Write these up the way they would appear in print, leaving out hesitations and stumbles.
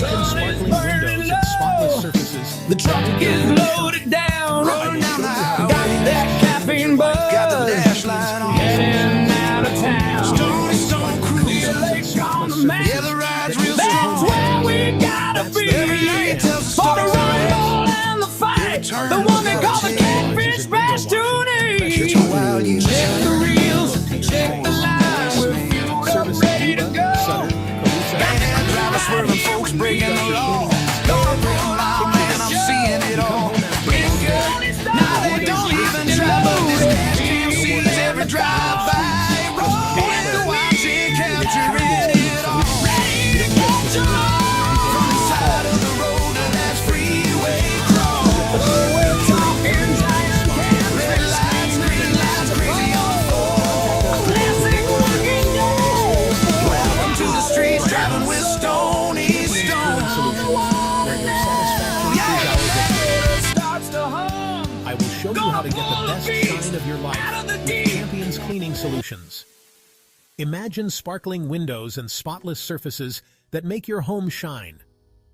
Imagine sparkling windows and spotless surfaces. The truck is loaded down, rolling down the highway. Got that caffeine buzz, got the dash light on, heading out of town. Stoney Stone cruising, lake on the map. Yeah, the ride's real strong. That's where we gotta be. Every night tells a story. For the rumble and the fight, the one they call the catfish bash toonie. Check the reels, check the line. We're fueled up, ready to go. Bad drivers swerving, folks breaking the law. Gonna break my man, I'm seeing it all. It's good, now they don't even try, but this dash cam sees every drive-by. Rolling, watching, capturing it all. Ready to catch 'em all. From the side of the road to that freeway crawl. We're talking giant cams, red lights, green lights, crazy on four. Classic working day. Welcome to the streets, driving with Stoney Stone. I will show you how to get the best shine of your life with Champion's Cleaning Solutions. Imagine sparkling windows and spotless surfaces that make your home shine.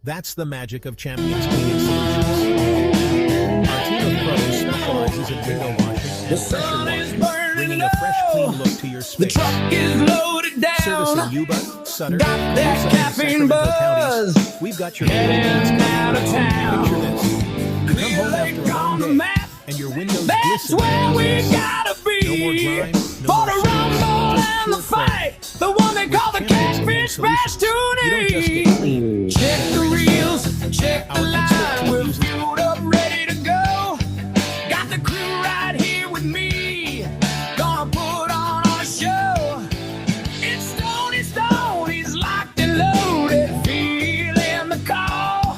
That's the magic of Champion's Cleaning Solutions. Our team of pros specializes in window washing and pressure washing, bringing a fresh, clean look to your space. The truck is loaded down. Servicing Yuba, Sutter, Got that Tucson, and caffeine Sacramento buzz. counties, we've got your Heading out of town. Picture this. You come home after a long day, and your windows That's glisten. where we gotta be. No more grime, no For more the rumble and the fight, the one they call the catfish bash You don't just get clean. toonie. Check the reels, check the Our expert line. We're teams- fueled up, ready to go. Got the crew right here with me. Gonna put on our show. It's Stoney Stone, he's locked and loaded, feeling the call.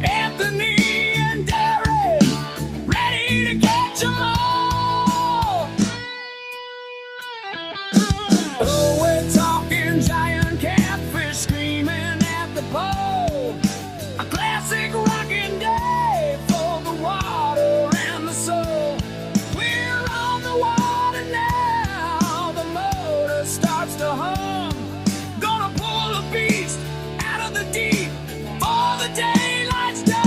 Anthony and Derek, ready to catch 'em all. Oh, we're talking giant catfish screaming at the pole. A classic rocking day for the water and the soul. We're on the water now, the motor starts to hum. Gonna pull a beast out of the deep for the daylight's done.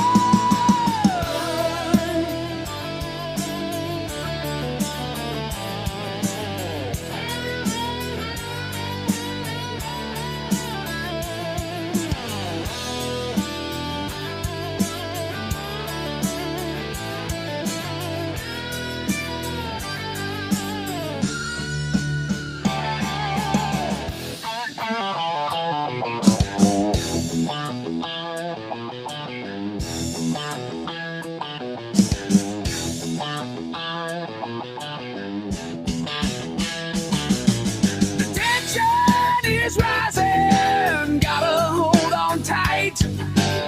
The tension is rising, gotta hold on tight.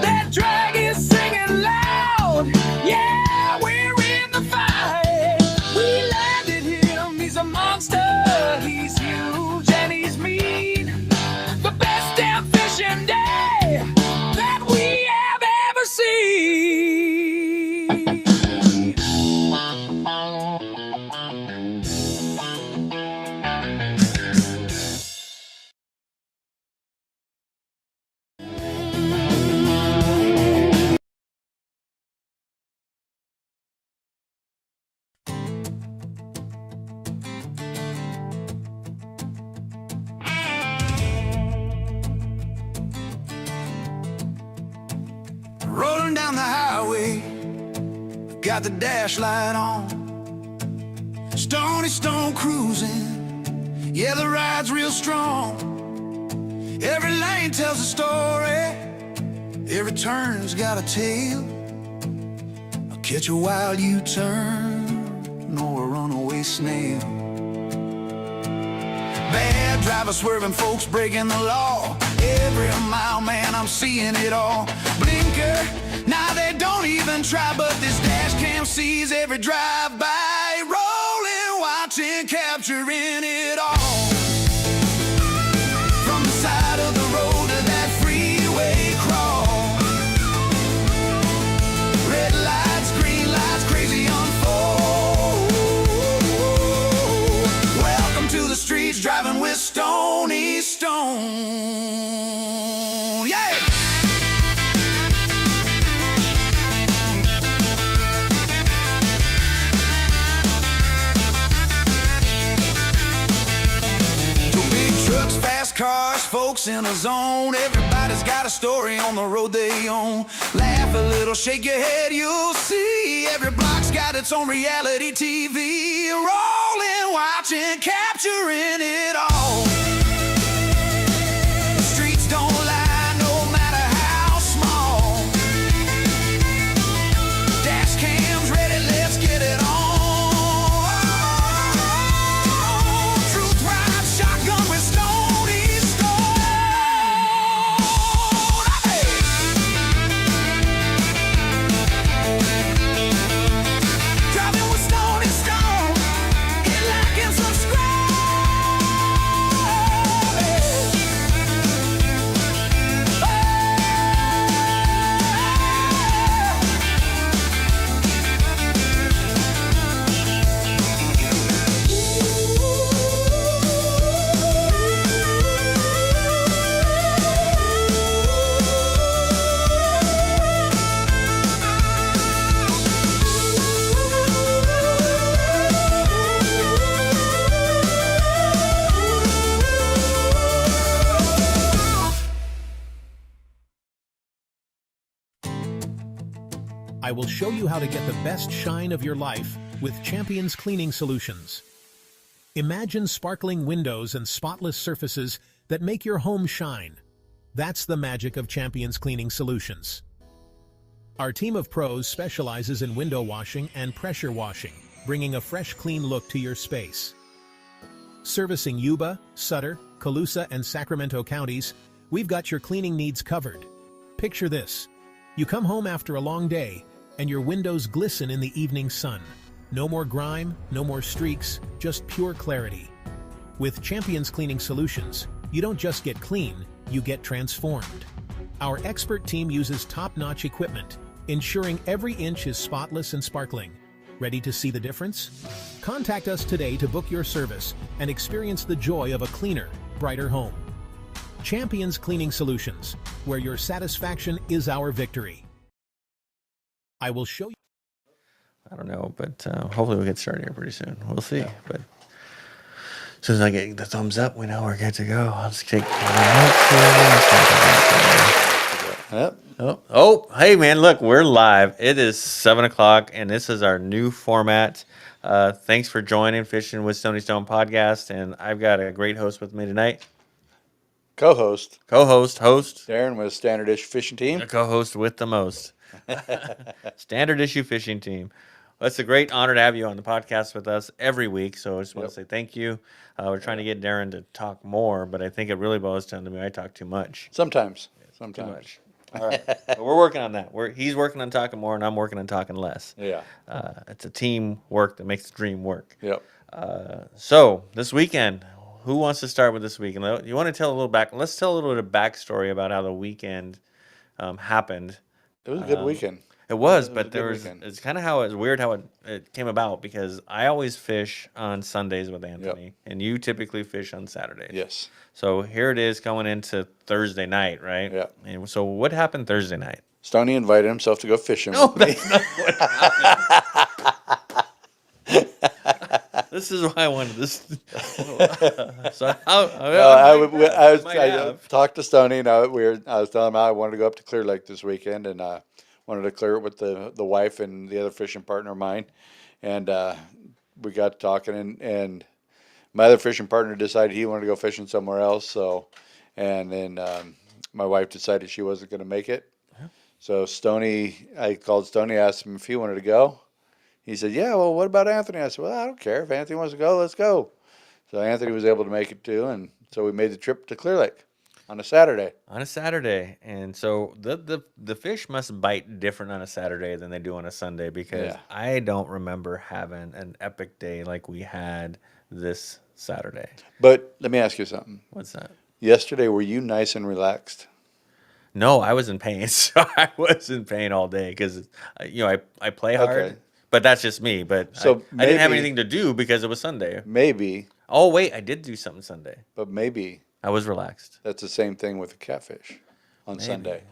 That drag is singing loud, yeah, we're in the fight. We landed him, he's a monster, he's huge and he's mean. The best damn fishing day that we have ever seen. Rolling down the highway, got the dash light on. Stoney Stone cruising, yeah, the ride's real strong. Every lane tells a story, every turn's got a tale. I'll catch a wild U-turn or a runaway snail. Bad drivers swerving, folks breaking the law. Every mile, man, I'm seeing it all. Blinker, now they don't even try, but this dash cam sees every drive-by. Rolling, watching, capturing it all. From the side of the road to that freeway crawl. Red lights, green lights, crazy on four. Welcome to the streets, driving with Stoney Stone. Yeah! trucks, fast cars, folks in a zone. Everybody's got a story on the road they own. Laugh a little, shake your head, you'll see. Every block's got its own reality TV. Rolling, watching, capturing it all. The streets don't lie, no matter how small. Dash cams ready, let's get it on. Truth ride shotgun with Stoney Stone. Hey! Driving with Stoney Stone. Hit like and subscribe. I will show you how to get the best shine of your life with Champions Cleaning Solutions. Imagine sparkling windows and spotless surfaces that make your home shine. That's the magic of Champions Cleaning Solutions. Our team of pros specializes in window washing and pressure washing, bringing a fresh, clean look to your space. Servicing Yuba, Sutter, Colusa, and Sacramento counties, we've got your cleaning needs covered. Picture this. You come home after a long day, and your windows glisten in the evening sun. No more grime, no more streaks, just pure clarity. With Champions Cleaning Solutions, you don't just get clean, you get transformed. Our expert team uses top-notch equipment, ensuring every inch is spotless and sparkling. Ready to see the difference? Contact us today to book your service and experience the joy of a cleaner, brighter home. Champions Cleaning Solutions, where your satisfaction is our victory. I will show you. I don't know, but hopefully we'll get started here pretty soon. We'll see. Yeah. But as soon as I get the thumbs up, we know we're good to go. I'll just take. Yep. Oh, hey, man, look, we're live. It is 7 o'clock, and this is our new format. Thanks for joining Fishing with Stoney Stone podcast, and I've got a great host with me tonight. Co-host. Host. Darren with Standard Issue Fishing Team. A co-host with the most. Standard Issue Fishing Team. Well, it's a great honor to have you on the podcast with us every week, so I just want to say thank you. We're trying to get Darren to talk more, but I think it really boils down to me. I talk too much. Sometimes. Too much. All right. But we're working on that. He's working on talking more, and I'm working on talking less. Yeah. It's a team work that makes the dream work. Yep. So this weekend, who wants to start with this weekend? You want to tell a little Let's tell a little bit of backstory about how the weekend happened. It was a good weekend. It was, but it's kind of how it's weird how it came about, because I always fish on Sundays with Anthony, and you typically fish on Saturdays. Yes. So here it is going into Thursday night, right? Yeah. And so what happened Thursday night? Stoney invited himself to go fishing No, with me. that's not what happened. This is why I wanted this. So I talked to Stoney, and I was telling him I wanted to go up to Clear Lake this weekend, and wanted to clear it with the wife and the other fishing partner of mine, and we got talking, and my other fishing partner decided he wanted to go fishing somewhere else. So, and then my wife decided she wasn't going to make it. So I called Stoney, asked him if he wanted to go. He said, "Yeah, well, what about Anthony?" I said, "Well, I don't care. If Anthony wants to go, let's go." So Anthony was able to make it too, and so we made the trip to Clear Lake on a Saturday. And so the fish must bite different on a Saturday than they do on a Sunday, because I don't remember having an epic day like we had this Saturday. But let me ask you something. What's that? Yesterday, were you nice and relaxed? No, I was in pain. So I was in pain all day because, I play hard. Okay. But that's just me. But So I didn't have anything to do because it was Sunday. Maybe. Oh, wait, I did do something Sunday. But maybe I was relaxed. that's the same thing with the catfish on Sunday.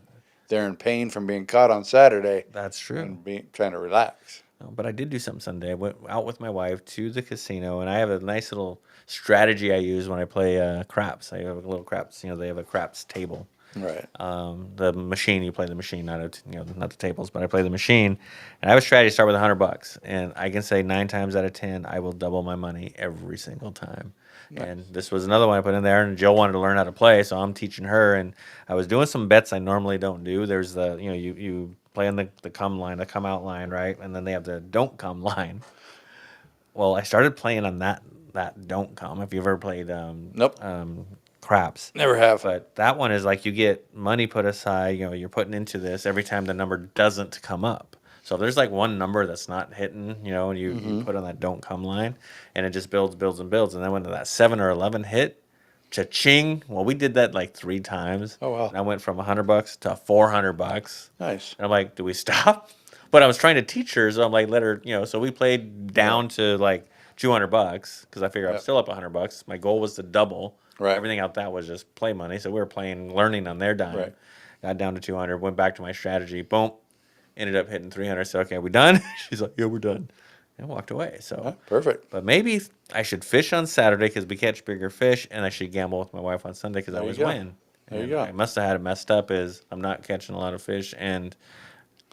They're in pain from being caught on Saturday. That's true. And trying to relax. No, but I did do something Sunday. I went out with my wife to the casino, and I have a nice little strategy I use when I play craps. I have a little craps. They have a craps table. Right. The machine, you play the machine, not the tables, but I play the machine. And I have a strategy: start with $100, and I can say 9 times out of 10 I will double my money every single time. Nice. And this was another one I put in there, and Jill wanted to learn how to play, so I'm teaching her. And I was doing some bets I normally don't do. There's you play on the come line, the come out line, right? And then they have the don't come line. Well, I started playing on that don't come. If you've ever played Nope. Craps. Never have. But that one is like you get money put aside, you're putting into this every time the number doesn't come up. So if there's like one number that's not hitting, and you put on that don't come line, and it just builds, and builds. And then when that 7 or 11 hit, cha-ching. Well, we did that like 3 times. Oh, wow. And I went from $100 to $400. Nice. And I'm like, do we stop? But I was trying to teach her, so I'm like, let her, so we played down to like $200 because I figured I'm still up $100. My goal was to double. Right. Everything out that was just play money. So we were learning on their dime. Right. Got down to 200, went back to my strategy. Boom. Ended up hitting 300. So, okay, are we done? She's like, yeah, we're done. And walked away. So perfect. But maybe I should fish on Saturday because we catch bigger fish, and I should gamble with my wife on Sunday because I always win. There you go. I must have had it messed up is I'm not catching a lot of fish, and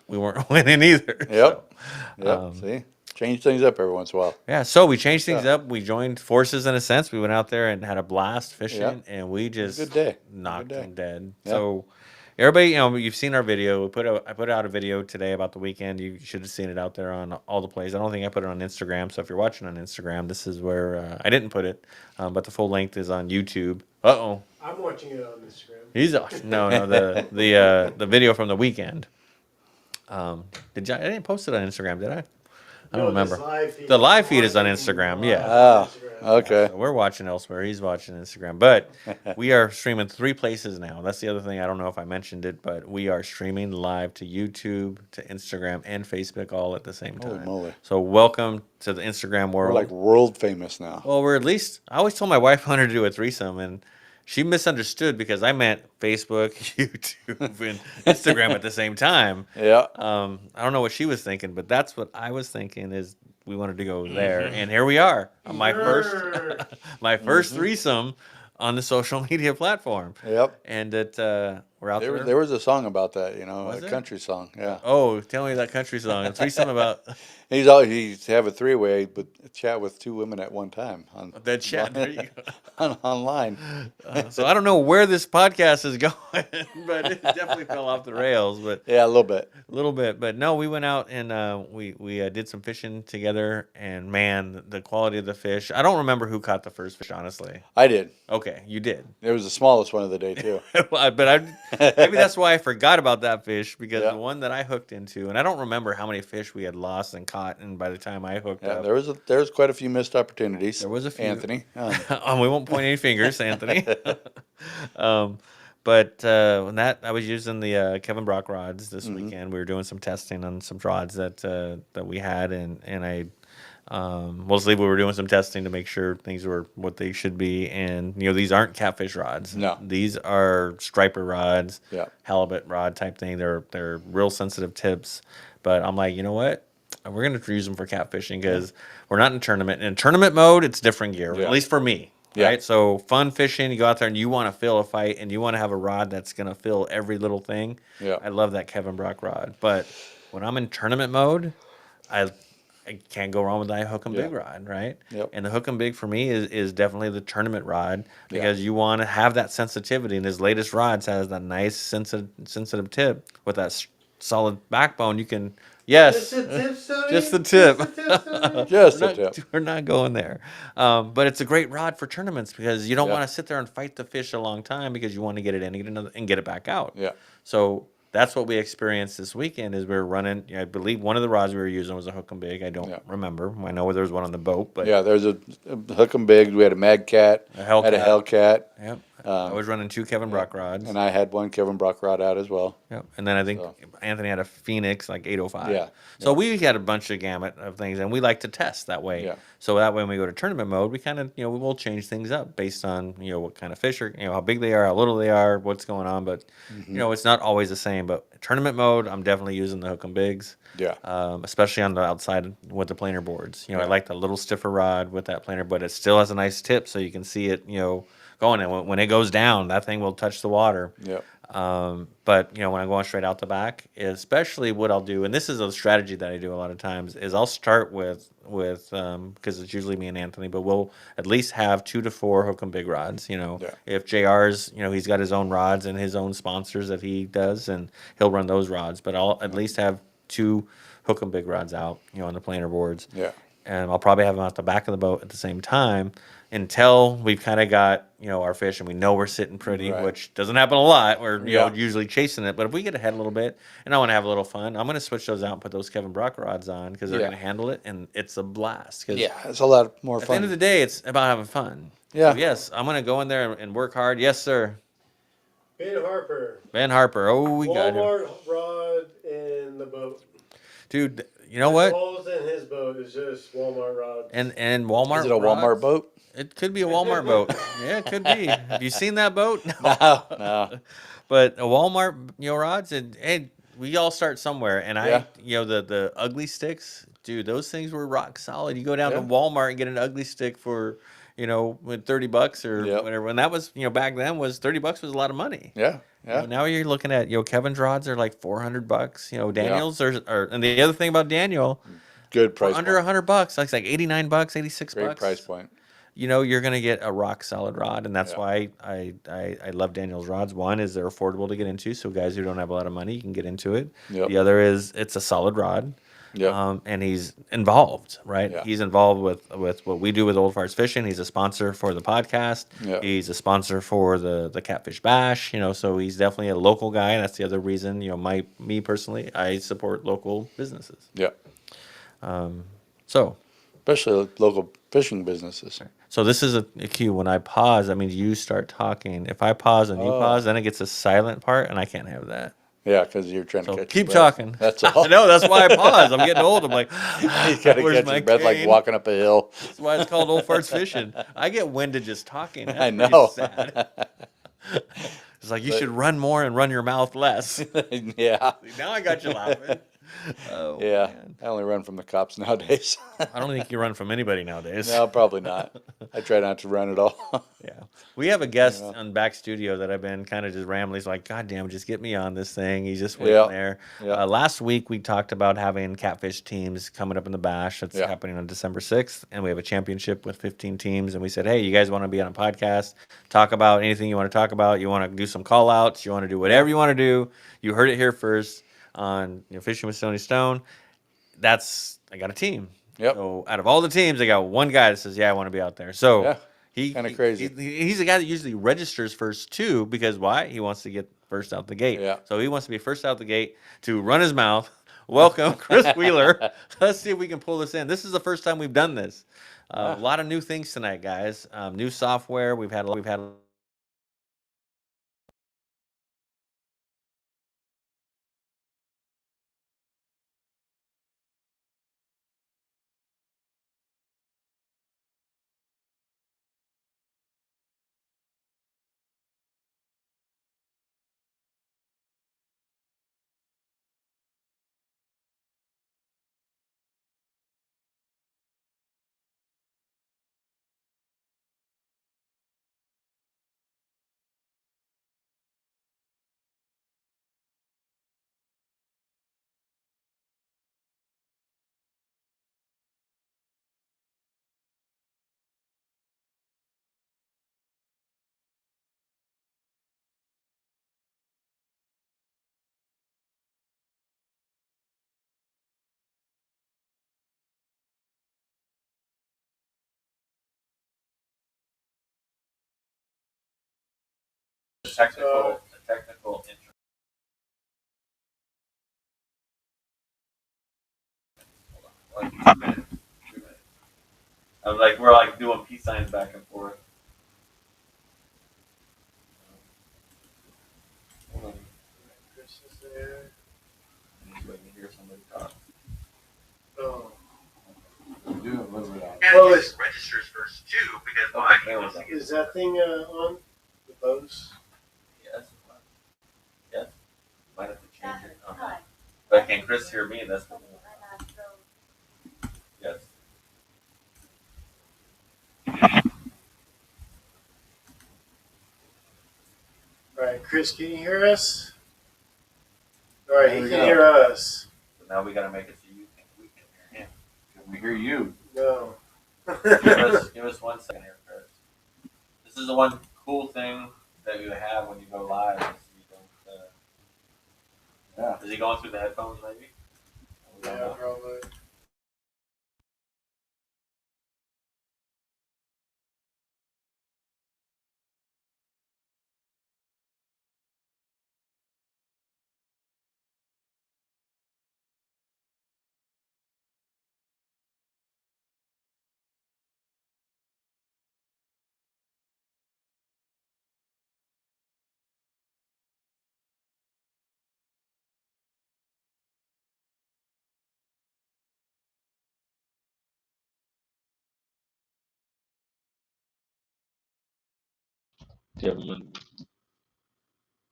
we weren't winning either. Yep. So, See? Change things up every once in a while. yeah, so we changed things up. We joined forces in a sense. We went out there and had a blast fishing, and we just good day. knocked them dead. Yeah. So everybody, you've seen our video. I put out a video today about the weekend. You should have seen it out there on all the plays. I don't think I put it on Instagram. So if you're watching on Instagram, this is where I didn't put it, but the full length is on YouTube. I'm watching it on Instagram. He's the video from the weekend. I didn't post it on Instagram, did I? I don't remember. The live feed is on Instagram, yeah. Oh, okay. So we're watching elsewhere. He's watching Instagram. But we are streaming 3 places now. That's the other thing. I don't know if I mentioned it, but we are streaming live to YouTube, to Instagram, and Facebook all at the same time. Holy moly. So welcome to the Instagram We're world. like world famous now. Well, we're at least, I always told my wife I wanted to do a threesome, and she misunderstood because I meant Facebook, YouTube, and Instagram at the same time. Yeah. I don't know what she was thinking, but that's what I was thinking is we wanted to go there. And here we are on my first threesome on the social media platform. Yep. And we're out there. There was a song about that, Was a it? country song. Yeah. Oh, tell me that country song. A threesome about He's have a 3-way, but chat with 2 women at one time on that chat. There you go. online. So I don't know where this podcast is going, but it definitely fell off the rails. But Yeah, a little bit. a little bit, but no, we went out and we did some fishing together, and man, the quality of the fish. I don't remember who caught the first fish, honestly. I did. Okay, you did. It was the smallest one of the day too. But maybe that's why I forgot about that fish because Yeah. the one that I hooked into, and I don't remember how many fish we had lost and caught, and by the time I hooked Yeah, up, there was quite a few missed opportunities. There was a few. Anthony. We won't point any fingers, Anthony. But when I was using the Kevin Brock rods this weekend. We were doing some testing on some rods that we had, and I mostly we were doing some testing to make sure things were what they should be. And these aren't catfish rods. No. These are striper rods, Yeah. halibut rod type thing. They're real sensitive tips. But I'm like, you know what? We're going to use them for catfishing because we're not in tournament. In tournament mode, it's different gear, Yeah. at least for me. Yeah. Right? So fun fishing, you go out there and you want to fill a fight and you want to have a rod that's going to fill every little thing. Yeah. I love that Kevin Brock rod. But when I'm in tournament mode, I can't go wrong with that hook and big rod, right? Yep. And the hook and big for me is definitely the tournament rod because you want to have that sensitivity. And his latest rods has that nice sensitive tip with that solid backbone. You can just the tip. Just a tip. We're not going there. But it's a great rod for tournaments because you don't Yeah. want to sit there and fight the fish a long time because you want to get it in and get it back out. Yeah. So that's what we experienced this weekend is we were running. I believe one of the rods we were using was a hook and big. I don't remember. I know there was one on the boat, but Yeah, there's a hook 'em big. We had a Mad Cat. A Hellcat. Had a Hellcat. Yep. I was running 2 Kevin Brock rods. And I had one Kevin Brock rod out as well. Yep. And then I think So. Anthony had a Phoenix like 805. Yeah. So we had a bunch of gamut of things, and we like to test that way. Yeah. So that way, when we go to tournament mode, we kind of, we will change things up based on, what kind of fish are, how big they are, how little they are, what's going on. But, it's not always the same. But tournament mode, I'm definitely using the hook and bigs. Yeah. Especially on the outside with the planer boards. I like the little stiffer rod with that planer, but it still has a nice tip so you can see it, going. And when it goes down, that thing will touch the water. Yeah. But when I'm going straight out the back, especially what I'll do, and this is a strategy that I do a lot of times, is I'll start with because it's usually me and Anthony, but we'll at least have 2 to 4 hook and big rods. If JR's, he's got his own rods and his own sponsors that he does, and he'll run those rods. But I'll at least have 2 hook and big rods out, on the planer boards. Yeah. And I'll probably have them out the back of the boat at the same time until we've kind of got, our fish and we know we're sitting pretty, Right. which doesn't happen a lot. We're, Yeah. usually chasing it. But if we get ahead a little bit and I want to have a little fun, I'm going to switch those out and put those Kevin Brock rods on because they're Yeah. going to handle it. And it's a blast. 'Cause Yeah. It's a lot more at the end of fun. the day, it's about having fun. Yeah. So yes, I'm going to go in there and work hard. Yes, sir. Ben Harper. Ben Harper. Oh, we got him. Walmart rod in the boat. Dude, you know what? Balls in his boat is just Walmart rods. And Walmart. Is it a Walmart rods? boat? It could be a Walmart boat. Yeah, it could be. Have you seen that boat? No. But a Walmart, rods, and hey, we all start somewhere. And Yeah. the ugly sticks, dude, those things were rock solid. You go down to Yeah. Walmart and get an ugly stick for, with $30 or Yep. whatever. And that was, back then was $30 was a lot of money. Yeah. Yeah. Now you're looking at, Kevin's rods are like $400. Daniel's are, and the other thing about Daniel, Good for price. under point. $100, like $89, $86. Great price point. You're going to get a rock solid rod, and that's Yeah. why I love Daniel's rods. One is they're affordable to get into, so guys who don't have a lot of money, you can get into it. Yep. The other is it's a solid rod, Yep. and he's involved, right? Yeah. He's involved with what we do with Old Farts Fishing. He's a sponsor for the podcast. Yeah. He's a sponsor for the Catfish Bash, so he's definitely a local guy, and that's the other reason, me personally, I support local businesses. Yeah. So Especially local fishing businesses. So this is a cue. When I pause, that means you start talking. If I pause and you pause, then it gets a silent part, and I can't have that. Yeah, because you're trying to So catch keep your breath. talking. That's all. No, that's why I pause. I'm getting old. I'm like, You gotta where's catch my your breath like cane? walking up a hill. That's why it's called Old Farts Fishing. I get winded just talking. That's I pretty know. sad. It's like you should run more and run your mouth less. Yeah. Now I got you laughing. Oh, Yeah. man. I only run from the cops nowadays. I don't think you run from anybody nowadays. No, probably not. I try not to run at all. Yeah. We have a guest on Back Studio that I've been kind of just rambling. He's like, God damn, just get me on this thing. He's just waiting Yeah. there. Yeah. Last week, we talked about having catfish teams coming up in the Bash. That's Yeah. happening on December 6th. And we have a championship with 15 teams. And we said, hey, you guys want to be on a podcast? Talk about anything you want to talk about. You want to do some call outs. You want to do whatever you want to do. You heard it here first on Fishing with Stoney Stone. I got a team. Yep. So out of all the teams, I got one guy that says, yeah, I want to be out there. So Yeah. he Kinda crazy. He's the guy that usually registers first too, because why? He wants to get first out the gate. Yeah. So he wants to be first out the gate to run his mouth. Welcome, Chris Wheeler. Let's see if we can pull this in. This is the first time we've done this. A lot of new things tonight, guys. New software. We've had. Technical intro. Like 2 minutes. 2 minutes. I was like, we're like doing peace signs back and forth. is there. So you can hear somebody talk. Oh. Do a little bit on. Oh, it's, registers first too, because is that thing on the boats? Yes. Yes. Might have to change it. But can Chris hear me? That's the yes. All right, Chris, can you hear us? All right, There he we can go. hear us. So now we got to make it so we can hear him. Can we hear you? No. Give us 1 second here, Chris. This is the one cool thing that you have when you go live. Is you don't, Yeah. is he going through the headphones maybe? We don't Yeah, know. probably.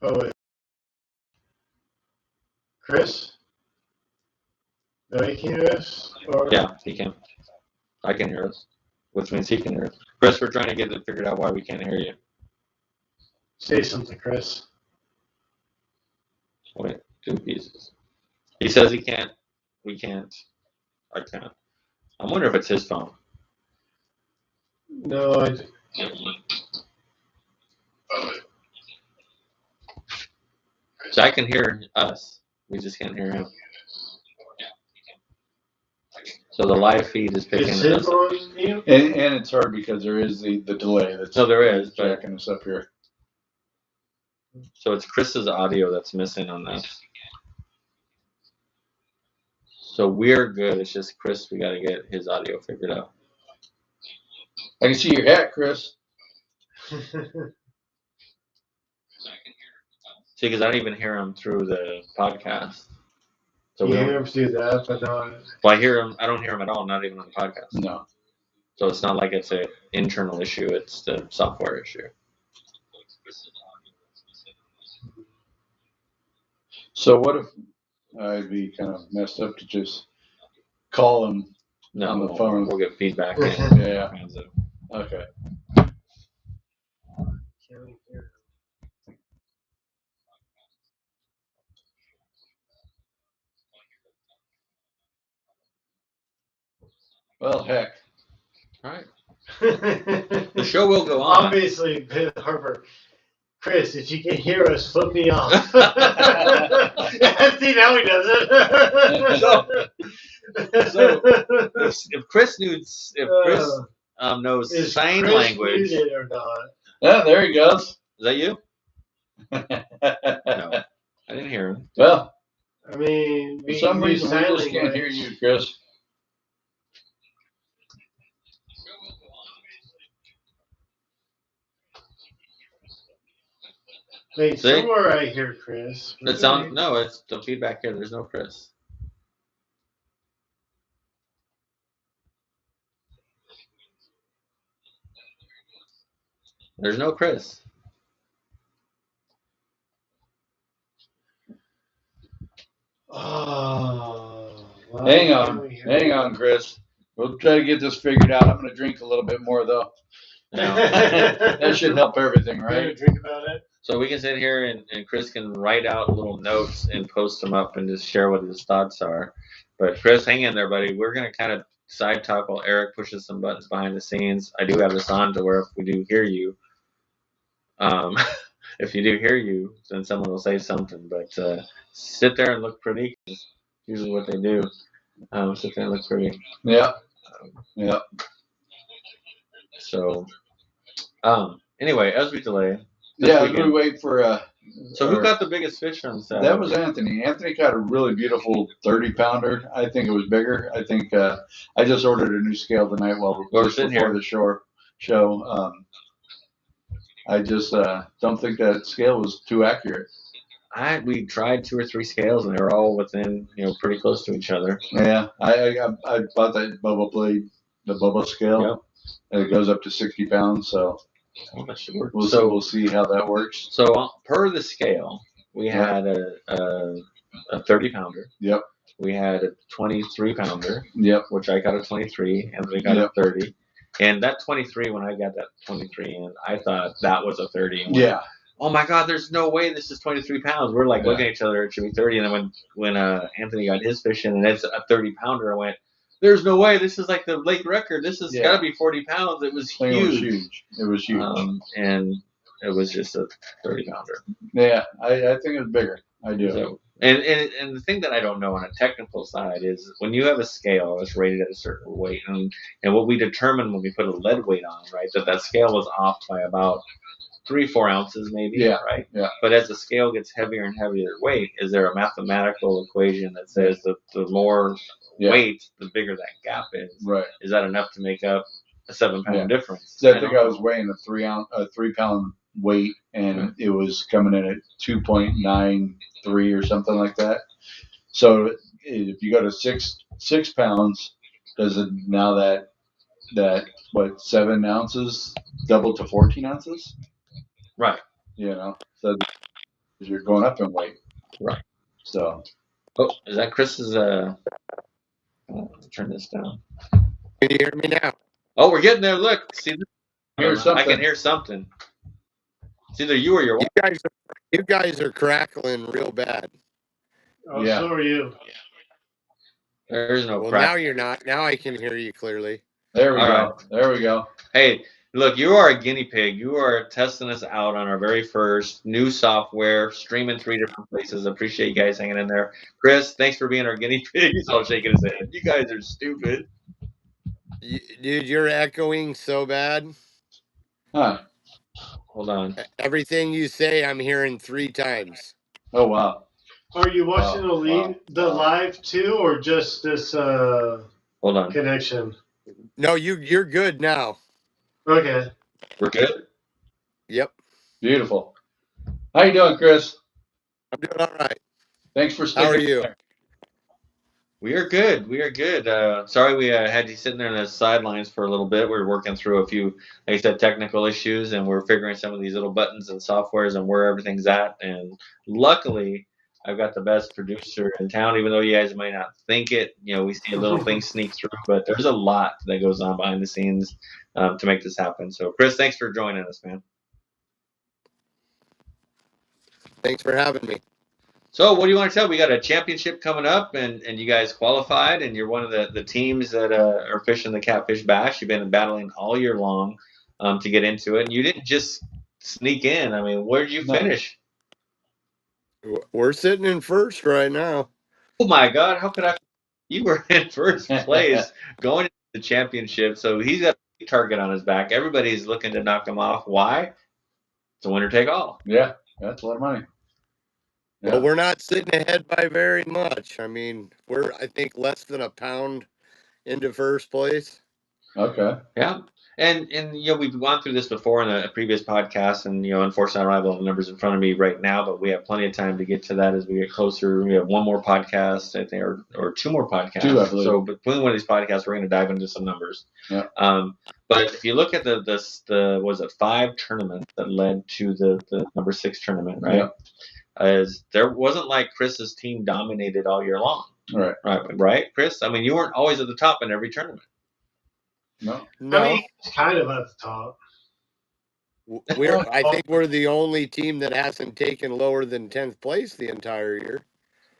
Oh, wait. Chris? No, he can hear us? Or... Yeah, he can. I can hear us, which means he can hear us. Chris, we're trying to get it figured out why we can't hear you. Say something, Chris. Wait, 2 pieces. He says he can't. We can't. I can't. I wonder if it's his phone. No, I. So I can hear us. We just can't hear him. So the live feed is picking Is us his up. on you? And it's hard because there is the delay that's No, there is, but jacking us up here. so it's Chris's audio that's missing on this. So we're good. It's just Chris. We got to get his audio figured out. I can see your hat, Chris. See, because I don't even hear him through the podcast. So You we hear don't. him do that, but not. Well, I hear him. I don't hear him at all. Not even on the podcast. No. So it's not like it's an internal issue. It's the software issue. So what if I'd be kind of messed up to just call him No, on the phone? We'll get feedback. Yeah. Okay. Can't hear. Well, heck. All right. The The show will go on. Obviously, Ben Harper. Chris, if you can hear us, flip me off. See, now he does it. So if Chris knows, knows sign Chris language, muted or not? Yeah, there he goes. is that you? No, I didn't hear him. Well, I mean, for some reason we just can't hear you, Chris. Wait, See? somewhere I hear Chris. It's on. No, it's the feedback here. There's no Chris. There's no Chris. Oh, well, Hang on, Chris. We'll try to get this figured out. I'm going to drink a little bit more, though. No. That should help everything, right? Drink about it. So we can sit here and Chris can write out little notes and post them up and just share what his thoughts are. But Chris, hang in there, buddy. We're going to kind of side talk while Eric pushes some buttons behind the scenes. I do have this on to where if we do hear you, if you do hear you, then someone will say something. But sit there and look pretty. That's usually what they do. Sit there and look pretty. Yeah. Yeah. So, anyway, as we delay. Yeah, we wait for. So who got the biggest fish on Saturday? That was Anthony. Anthony got a really beautiful 30-pounder. I think it was bigger. I think I just ordered a new scale tonight while We're just sitting before here. the show. I just don't think that scale was too accurate. We tried 2 or 3 scales and they were all within, pretty close to each other. Yeah, I bought that Bubba blade, the Bubba scale, Yep. and it goes up to 60 pounds. So Well, that should work. we'll see how that works. So per the scale, we Yeah. had a 30 pounder. Yep. We had a 23 pounder. Yep. Which I got a 23, and they got Yep. a 30. And that 23, when I got that 23 in, I thought that was a 30. And Yeah. oh my God, there's no way this is 23 pounds. We're like looking at each other, it should be 30. And then when Anthony got his fish in and it's a 30 pounder, I went, there's no way. This is like the lake record. This has got to be 40 pounds. It was huge. It was huge. And it was just a 30 pounder. Yeah, I think it's bigger. I do. So, and the thing that I don't know on a technical side is when you have a scale that's rated at a certain weight, and what we determined when we put a lead weight on, right, that scale was off by about 3-4 ounces maybe, Yeah, right? yeah. But as the scale gets heavier and heavier weight, is there a mathematical equation that says that the more weight, the bigger that gap is? Right. Is that enough to make up a 7-pound difference? So I think I was weighing a 3 pound weight, and it was coming in at 2.93 or something like that. So if you go to 6 pounds, does it now that what 7 ounces double to 14 ounces? Right. So you're going up in weight. Right. So. Oh, is that Chris's? Turn this down. Can you hear me now? Oh, we're getting there. Look, see, I can hear something. It's either you or your wife. You guys are crackling real bad. Oh, yeah. So are you. There's no well, crack. Now you're not. Now I can hear you clearly. There we go. Right. There we go. Hey, look, you are a guinea pig. You are testing us out on our very first new software, streaming 3 different places. Appreciate you guys hanging in there. Chris, thanks for being our guinea pig. He's all shaking his head. You guys are stupid. Dude, you're echoing so bad. Huh. Hold on. Everything you say, I'm hearing 3 times. Oh, wow. Are you watching the live too, or just this Hold on. connection? No, you're good now. Okay. We're good? Yep. Beautiful. How you doing, Chris? I'm doing all right. Thanks for sticking. How are you? There. We are good. We are good. Sorry we had you sitting there in the sidelines for a little bit. We were working through a few, like I said, technical issues, and we're figuring some of these little buttons and softwares and where everything's at. And luckily, I've got the best producer in town, even though you guys might not think it. We see a little thing sneak through, but there's a lot that goes on behind the scenes to make this happen. So, Chris, thanks for joining us, man. Thanks for having me. So what do you want to tell? We got a championship coming up, and you guys qualified, and you're one of the teams that are fishing the Catfish Bash. You've been battling all year long to get into it, and you didn't just sneak in. I mean, where did you finish? We're sitting in first right now. Oh, my God. How could I? You were in first place going into the championship, so he's got a target on his back. Everybody's looking to knock him off. Why? It's a winner take all. Yeah, that's a lot of money. Yeah. Well, we're not sitting ahead by very much. I mean, we're, I think, less than a pound into first place. Okay. Yeah. And we've gone through this before in a previous podcast, and unfortunately I don't have all the numbers in front of me right now, but we have plenty of time to get to that as we get closer. We have one more podcast, I think, or 2 more podcasts. 2, I believe. So between one of these podcasts, we're going to dive into some numbers. Yeah. But if you look at the was it 5 tournaments that led to the number 6 tournament, right? Yeah. As there wasn't like Chris's team dominated all year long. Right, Chris? I mean, you weren't always at the top in every tournament. No. I mean, it's kind of at the top. I think we're the only team that hasn't taken lower than 10th place the entire year.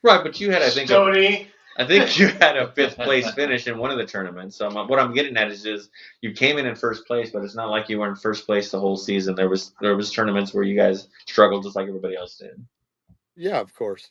Right, but you had, I think, Stoney. I think you had a 5th place finish in one of the tournaments. So what I'm getting at is you came in first place, but it's not like you were in first place the whole season. There was tournaments where you guys struggled just like everybody else did. Yeah, of course.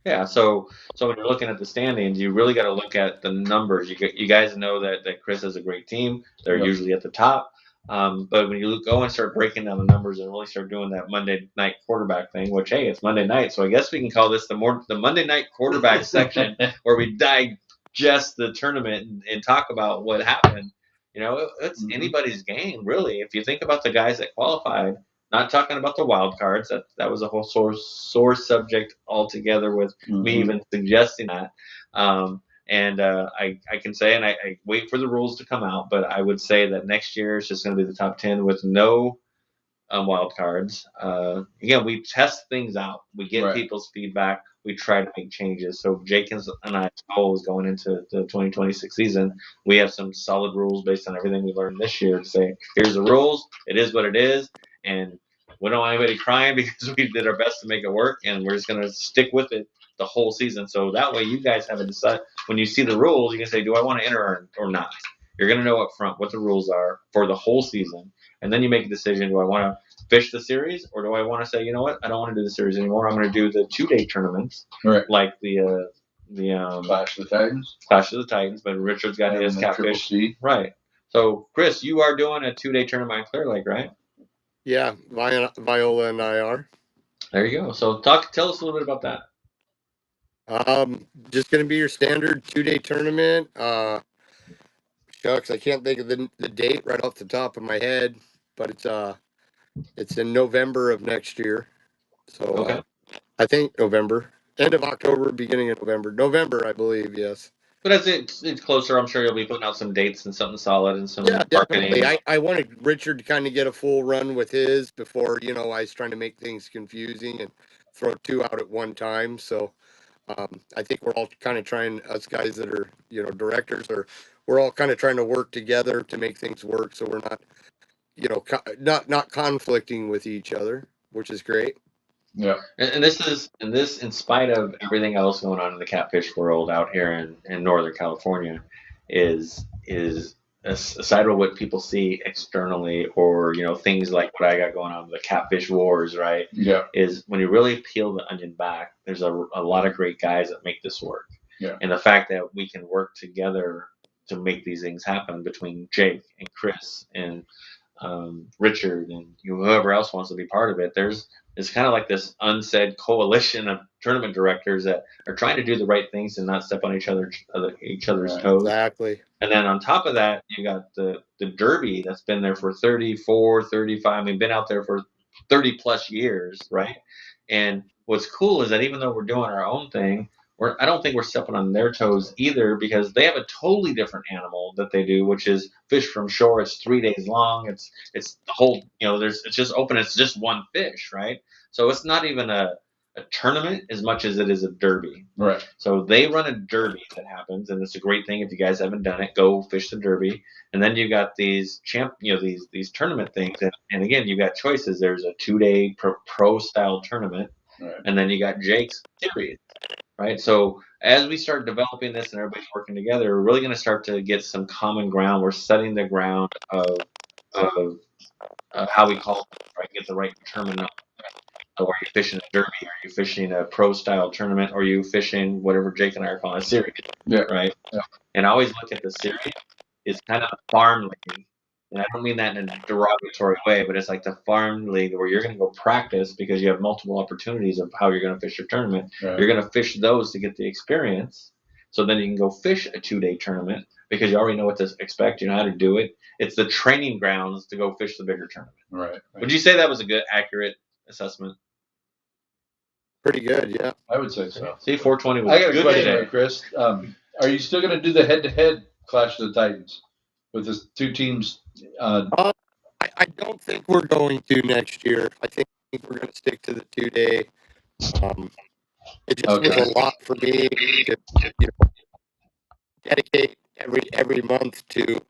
Yeah, so when you're looking at the standings, you really got to look at the numbers. You guys know that Chris has a great team. They're usually at the top. But when you go and start breaking down the numbers and really start doing that Monday night quarterback thing, which, hey, it's Monday night, so I guess we can call this the Monday night quarterback section where we digest the tournament and talk about what happened. It's anybody's game, really. If you think about the guys that qualified, Not talking about the wild cards. That was a whole sore subject altogether with me even suggesting that. And I can say, and I wait for the rules to come out, but I would say that next year is just going to be the top 10 with no wild cards. Again, we test things out. We get people's feedback. We try to make changes. So Jenkins and I's goal is going into the 2026 season. We have some solid rules based on everything we learned this year to say, here's the rules. It is what it is. And we don't want anybody crying because we did our best to make it work. And we're just going to stick with it the whole season. So that way you guys have a decide. When you see the rules, you can say, do I want to enter or not? You're going to know up front what the rules are for the whole season. And then you make a decision, do I want to fish the series, or do I want to say, you know what, I don't want to do the series anymore. I'm going to do the 2-day tournaments, like the Clash of the Titans. Clash of the Titans. But Richard's got his catfish, right? So Chris, you are doing a 2-day tournament in Clear Lake, right? Yeah, Viola and I are. There you go. So tell us a little bit about that. Just going to be your standard 2-day tournament. Shucks, I can't think of the date right off the top of my head, but it's in November of next year. So Okay. I think November, end of October, beginning of November, I believe. Yes. But as it's closer, I'm sure you'll be putting out some dates and something solid and some Yeah, marketing. definitely. I wanted Richard to kind of get a full run with his before, I was trying to make things confusing and throw 2 out at one time. So I think we're all kind of trying, us guys that are, directors, we're all kind of trying to work together to make things work. So we're not, not conflicting with each other, which is great. Yeah. And this in spite of everything else going on in the catfish world out here in Northern California, is aside of what people see externally, or things like what I got going on, the catfish wars, right? Yeah. Is when you really peel the onion back, there's a lot of great guys that make this work. Yeah. And the fact that we can work together to make these things happen between Jake and Chris and Richard and whoever else wants to be part of it, it's kind of like this unsaid coalition of tournament directors that are trying to do the right things and not step on each other's toes. Exactly. And then on top of that, you got the Derby that's been there for 34, 35. I mean, been out there for 30 plus years, right? And what's cool is that even though we're doing our own thing, I don't think we're stepping on their toes either, because they have a totally different animal that they do, which is fish from shore. It's 3 days long. It's the whole, it's just open. It's just one fish, right? So it's not even a tournament as much as it is a derby. Right. So they run a derby that happens, and it's a great thing. If you guys haven't done it, go fish the derby. And then you got these these tournament things, and again, you got choices. There's a 2-day pro style tournament, right, and then you got Jake's series. Right. So as we start developing this and everybody's working together, we're really going to start to get some common ground. We're setting the ground of how we call it, right? Get the right terminology. So are you fishing a derby? Are you fishing a pro style tournament? Or are you fishing whatever Jake and I are calling a series? Yeah. Right. Yeah. And I always look at the series as kind of a farm league. And I don't mean that in a derogatory way, but it's like the farm league where you're going to go practice because you have multiple opportunities of how you're going to fish your tournament. Right. You're going to fish those to get the experience. So then you can go fish a 2-day tournament because you already know what to expect. You know how to do it. It's the training grounds to go fish the bigger tournament. Right. Would you say that was a good, accurate assessment? Pretty good, yeah. I would say so. See, 420 was I got a good question, today. Chris. Are you still going to do the head-to-head Clash of the Titans with the 2 teams? I don't think we're going to next year. I think we're going to stick to the 2-day. It just was a lot for me to dedicate every month to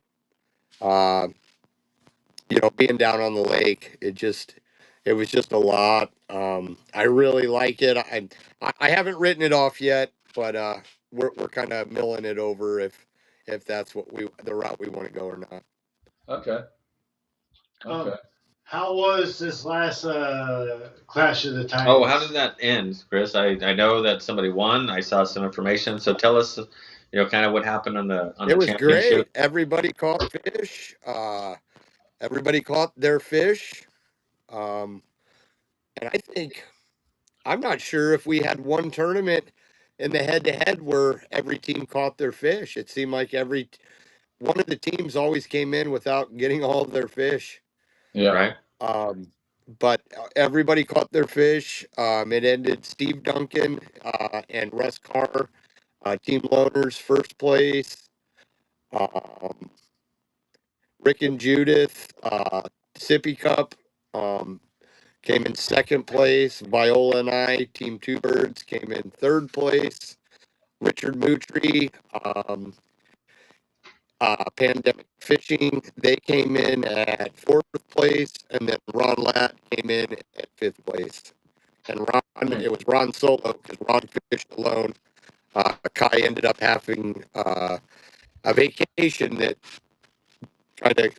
being down on the lake. It was just a lot. I really like it. I haven't written it off yet, but we're kind of milling it over if that's the route we want to go or not. Okay. How was this last Clash of the Titans? Oh, how did that end, Chris? I know that somebody won. I saw some information. So tell us, kind of what happened on the It was championship. great. Everybody caught fish. Everybody caught their fish. And I'm not sure if we had one tournament in the head-to-head where every team caught their fish. It seemed like one of the teams always came in without getting all of their fish. Yeah. Right. but everybody caught their fish. It ended Steve Duncan and Russ Carr, team loners, first place. Um, Rick and Judith, Sippy Cup, came in second place. Viola and I, Team Two Birds, came in third place. Richard Moutry, Pandemic Fishing, they came in at fourth place, and then Ron Latt came in at fifth place. And it was Ron solo because Ron fished alone. Kai ended up having a vacation that kind of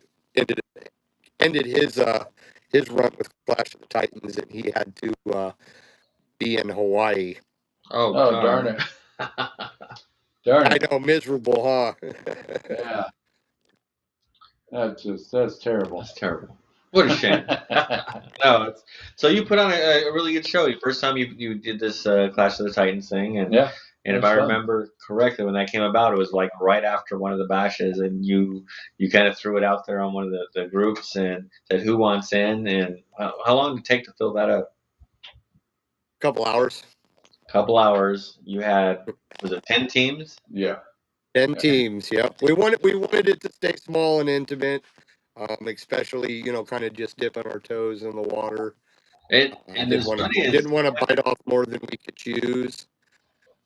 ended his run with Clash of the Titans, and he had to be in Hawaii. Oh, Oh, darn it. Darn I it. know, miserable, huh? Yeah. That's terrible. That's terrible. What a shame. No, so you put on a really good show. First time you did this Clash of the Titans thing, and Yeah. and if that's I fun. remember correctly, when that came about, it was like right after one of the bashes, and you kind of threw it out there on one of the groups and said who wants in, and how long did it take to fill that up? Couple hours. Couple hours. You had, was it 10 teams? Yeah. 10 teams. Yep. We wanted it to stay small and intimate, especially kind of just dipping our toes in the water. And Didn't as want funny to as bite off more than we could chews.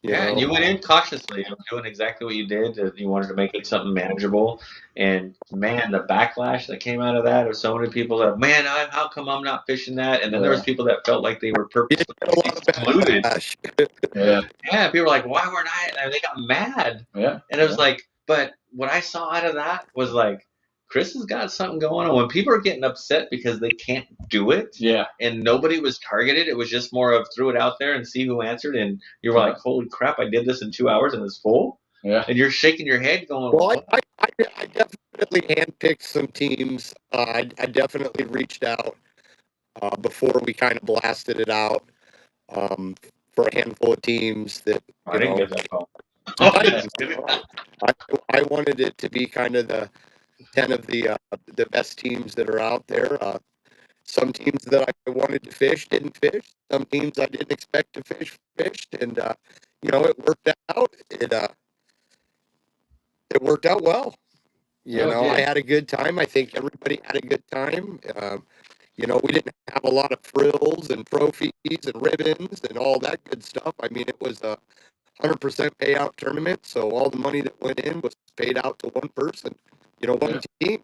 Yeah, and you went in cautiously, doing exactly what you did. You wanted to make it something manageable. And man, the backlash that came out of that of so many people that, man, how come I'm not fishing that? And then there was people that felt like they were Yeah, purposely a lot of excluded. backlash. Yeah. Yeah, people were like, why weren't I? And they got mad. Yeah. And it was like, but what I saw out of that was like, Chris has got something going on. When people are getting upset because they can't do it, Yeah. and nobody was targeted, it was just more of threw it out there and see who answered. And you were like, holy crap, I did this in 2 hours and it's full. Yeah. And you're shaking your head going, Well, I definitely handpicked some teams. I definitely reached out before we kind of blasted it out for a handful of teams that I didn't get that call. I wanted it to be kind of the 10 of the best teams that are out there. Some teams that I wanted to fish didn't fish. Some teams I didn't expect to fish fished, and it worked out. It worked out well. I had a good time. I think everybody had a good time. We didn't have a lot of frills and trophies and ribbons and all that good stuff. I mean, it was a 100% payout tournament, so all the money that went in was paid out to one person. One team.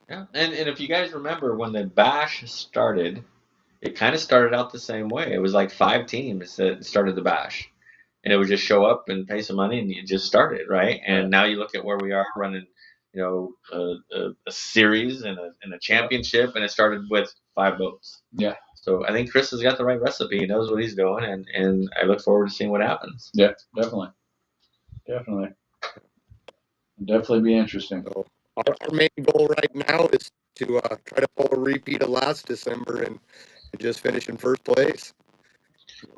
Yeah, and if you guys remember when the bash started, it kind of started out the same way. It was like 5 teams that started the bash, and it would just show up and pay some money, and you just started, right? And now you look at where we are running, a series and a championship, and it started with 5 boats. Yeah. So I think Chris has got the right recipe. He knows what he's doing, and I look forward to seeing what happens. Yeah, definitely. Definitely be interesting. So our main goal right now is to try to pull a repeat of last December and just finish in first place.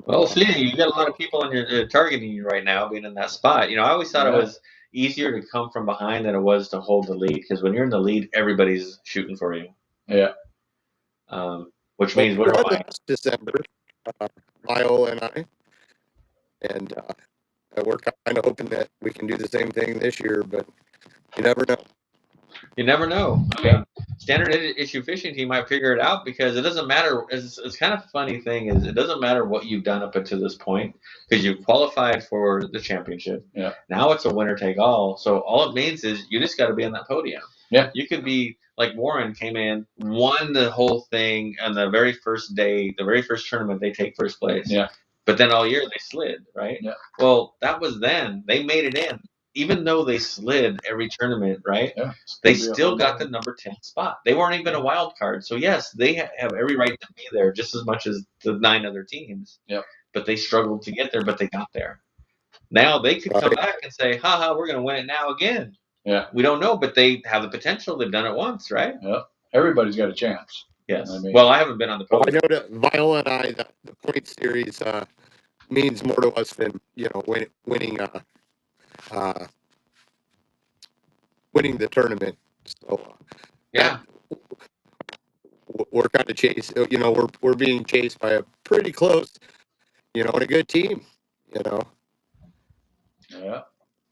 Well, see, you got a lot of people in your targeting you right now, being in that spot. I always thought it was easier to come from behind than it was to hold the lead, because when you're in the lead, everybody's shooting for you. Yeah. Which means what do I? Last December, Viola and I, and we're kind of hoping that we can do the same thing this year, but you never know. You never know. I mean, standard issue fishing team might figure it out, because it doesn't matter. It's kind of funny thing is, it doesn't matter what you've done up until this point, because you qualified for the championship. Yeah. Now it's a winner take all. So all it means is you just got to be on that podium. Yeah. You could be like Warren came in, won the whole thing on the very first day, the very first tournament, they take first place. Yeah. But then all year they slid, right? Yeah. Well, that was then. They made it in. Even though they slid every tournament, right? Yeah. They still got the number 10 spot. They weren't even a wild card. So, yes, they have every right to be there just as much as the 9 other teams. Yep. But they struggled to get there, but they got there. Now they could come back and say, haha, we're going to win it now again. Yeah. We don't know, but they have the potential. They've done it once, right? Yeah. Everybody's got a chance. Yes. I mean, well, I haven't been on the podium. I know that Viola and I, the point series means more to us than, winning winning the tournament. So Yeah. we're kind of chased. You know, we're being chased by a pretty close, you know, and a good team. You know. Yeah,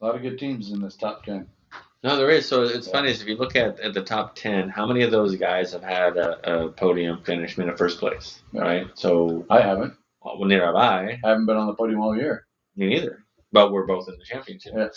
a lot of good teams in this top 10. No, there is. So it's funny is if you look at the top 10, how many of those guys have had a podium finish in the first place, right? So I haven't. well, neither have I. I haven't been on the podium all year. Me neither. But we're both in the championship. Yeah.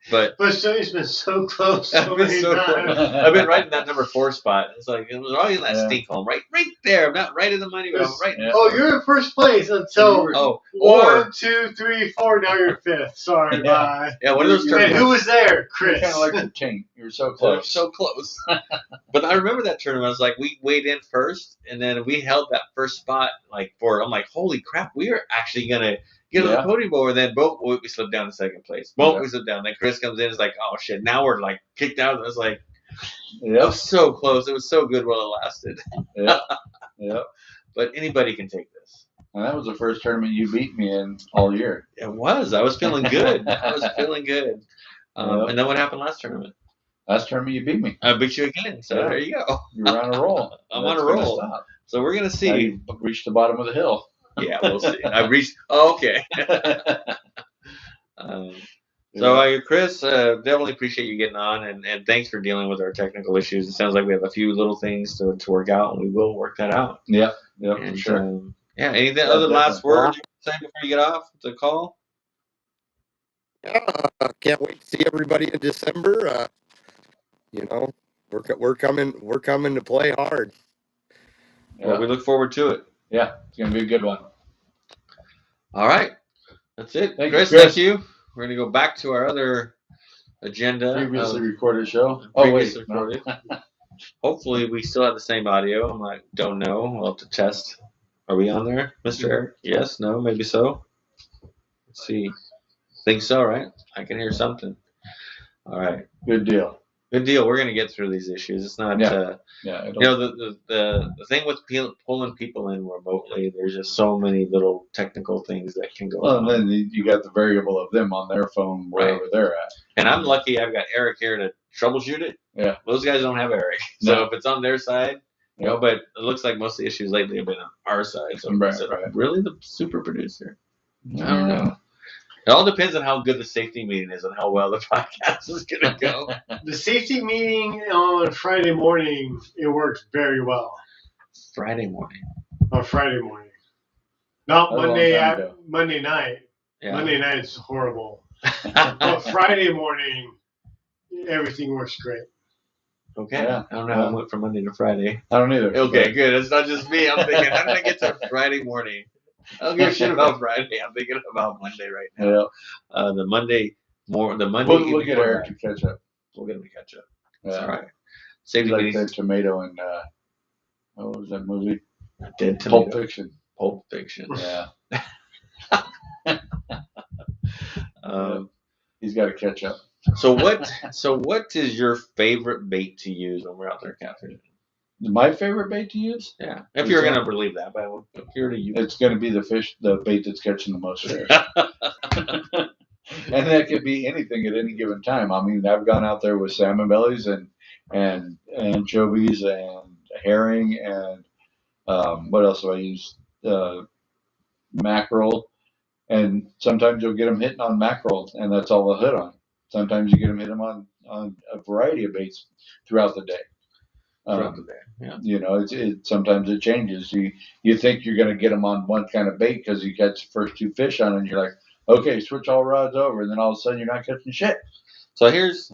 But Stoney's been so close I've so been many so times. close. I've been right in that number 4 spot. It's like it was always in that Yeah. stink hole, right there. I'm not right in the money, but I'm right. Yeah. Oh, you're in first place until Oh, one, or 2, 3, 4. Now you're fifth. Sorry, Yeah. bye. yeah, one of those And tournaments. who was there? You're Chris. kind of like the tank. You're so Close. close. So close. But I remember that tournament. I was like, we weighed in first, and then we held that first spot I'm like, holy crap, we are actually gonna get on the podium board. And then boom, we slipped down to second place. Boom, we slipped down. Then Chris comes in, is like, oh shit, now we're like kicked out. And I was like, it was so close. It was so good while it lasted. Yeah. Yeah. But anybody can take this. And that was the first tournament you beat me in all year. It was. I was feeling good. I was feeling good. And then what happened last tournament? Last tournament you beat me. I beat you again. So there you go. You're on a roll. I'm on a roll. So we're gonna see. Now you reached the bottom of the hill. Yeah, we'll see. I've reached. Oh, okay. So, Chris, definitely appreciate you getting on, and thanks for dealing with our technical issues. It sounds like we have a few little things to work out, and we will work that out. Yeah, And, for sure. Yeah, anything other last words you can say before you get off the call? Yeah, can't wait to see everybody in December. You know, we're coming to play hard. Yeah. Well, we look forward to it. Yeah, it's gonna be a good one. All right, that's it. Chris. Thank you. We're gonna go back to our other agenda. Previously recorded show. Recorded. Hopefully, we still have the same audio. Don't know. We'll have to test. Are we on there, Mr. Eric? Yes. No. Maybe so. Let's see. Think so, right? I can hear something. All right. Good deal. Good deal. We're gonna get through these issues. It's not. You know, the thing with pulling people in remotely, there's just so many little technical things that can go on. And then you got the variable of them on their phone wherever they're at. And I'm lucky I've got Eric here to troubleshoot it. Yeah. Those guys don't have Eric. So if it's on their side, you know, but it looks like most of the issues lately have been on our side. So really the super producer? I don't know. It all depends on how good the safety meeting is and how well the podcast is going to go. The safety meeting on Friday morning, it works very well. Friday morning. On Friday morning. Not Monday night. Yeah. Monday night is horrible. But Friday morning, everything works great. Okay. Yeah. I don't know how I went from Monday to Friday. I don't either. Okay, good. It's not just me. I'm thinking, how did I get to Friday morning? I don't give a shit about Friday. I'm thinking about Monday right now. Yeah. The Monday. We'll get Eric to catch up. We'll get him to catch up. Yeah. That's all right. Safety like that tomato and what was that movie? Dead Tomato. Pulp Fiction. Yeah. He's got to catch up. So what is your favorite bait to use when we're out there catfishing? My favorite bait to use? Yeah. If you're going to believe that, but here to you. It's going to be the bait that's catching the most fish. And that could be anything at any given time. I mean, I've gone out there with salmon bellies and anchovies and herring and what else do I use? Mackerel. And sometimes you'll get them hitting on mackerel, and that's all they'll hit on. Sometimes you get them hitting on a variety of baits throughout the day. Yeah. You know, sometimes it changes. You think you're going to get them on one kind of bait because you catch the first two fish on it, and you're like, okay, switch all rods over, and then all of a sudden you're not catching shit. So here's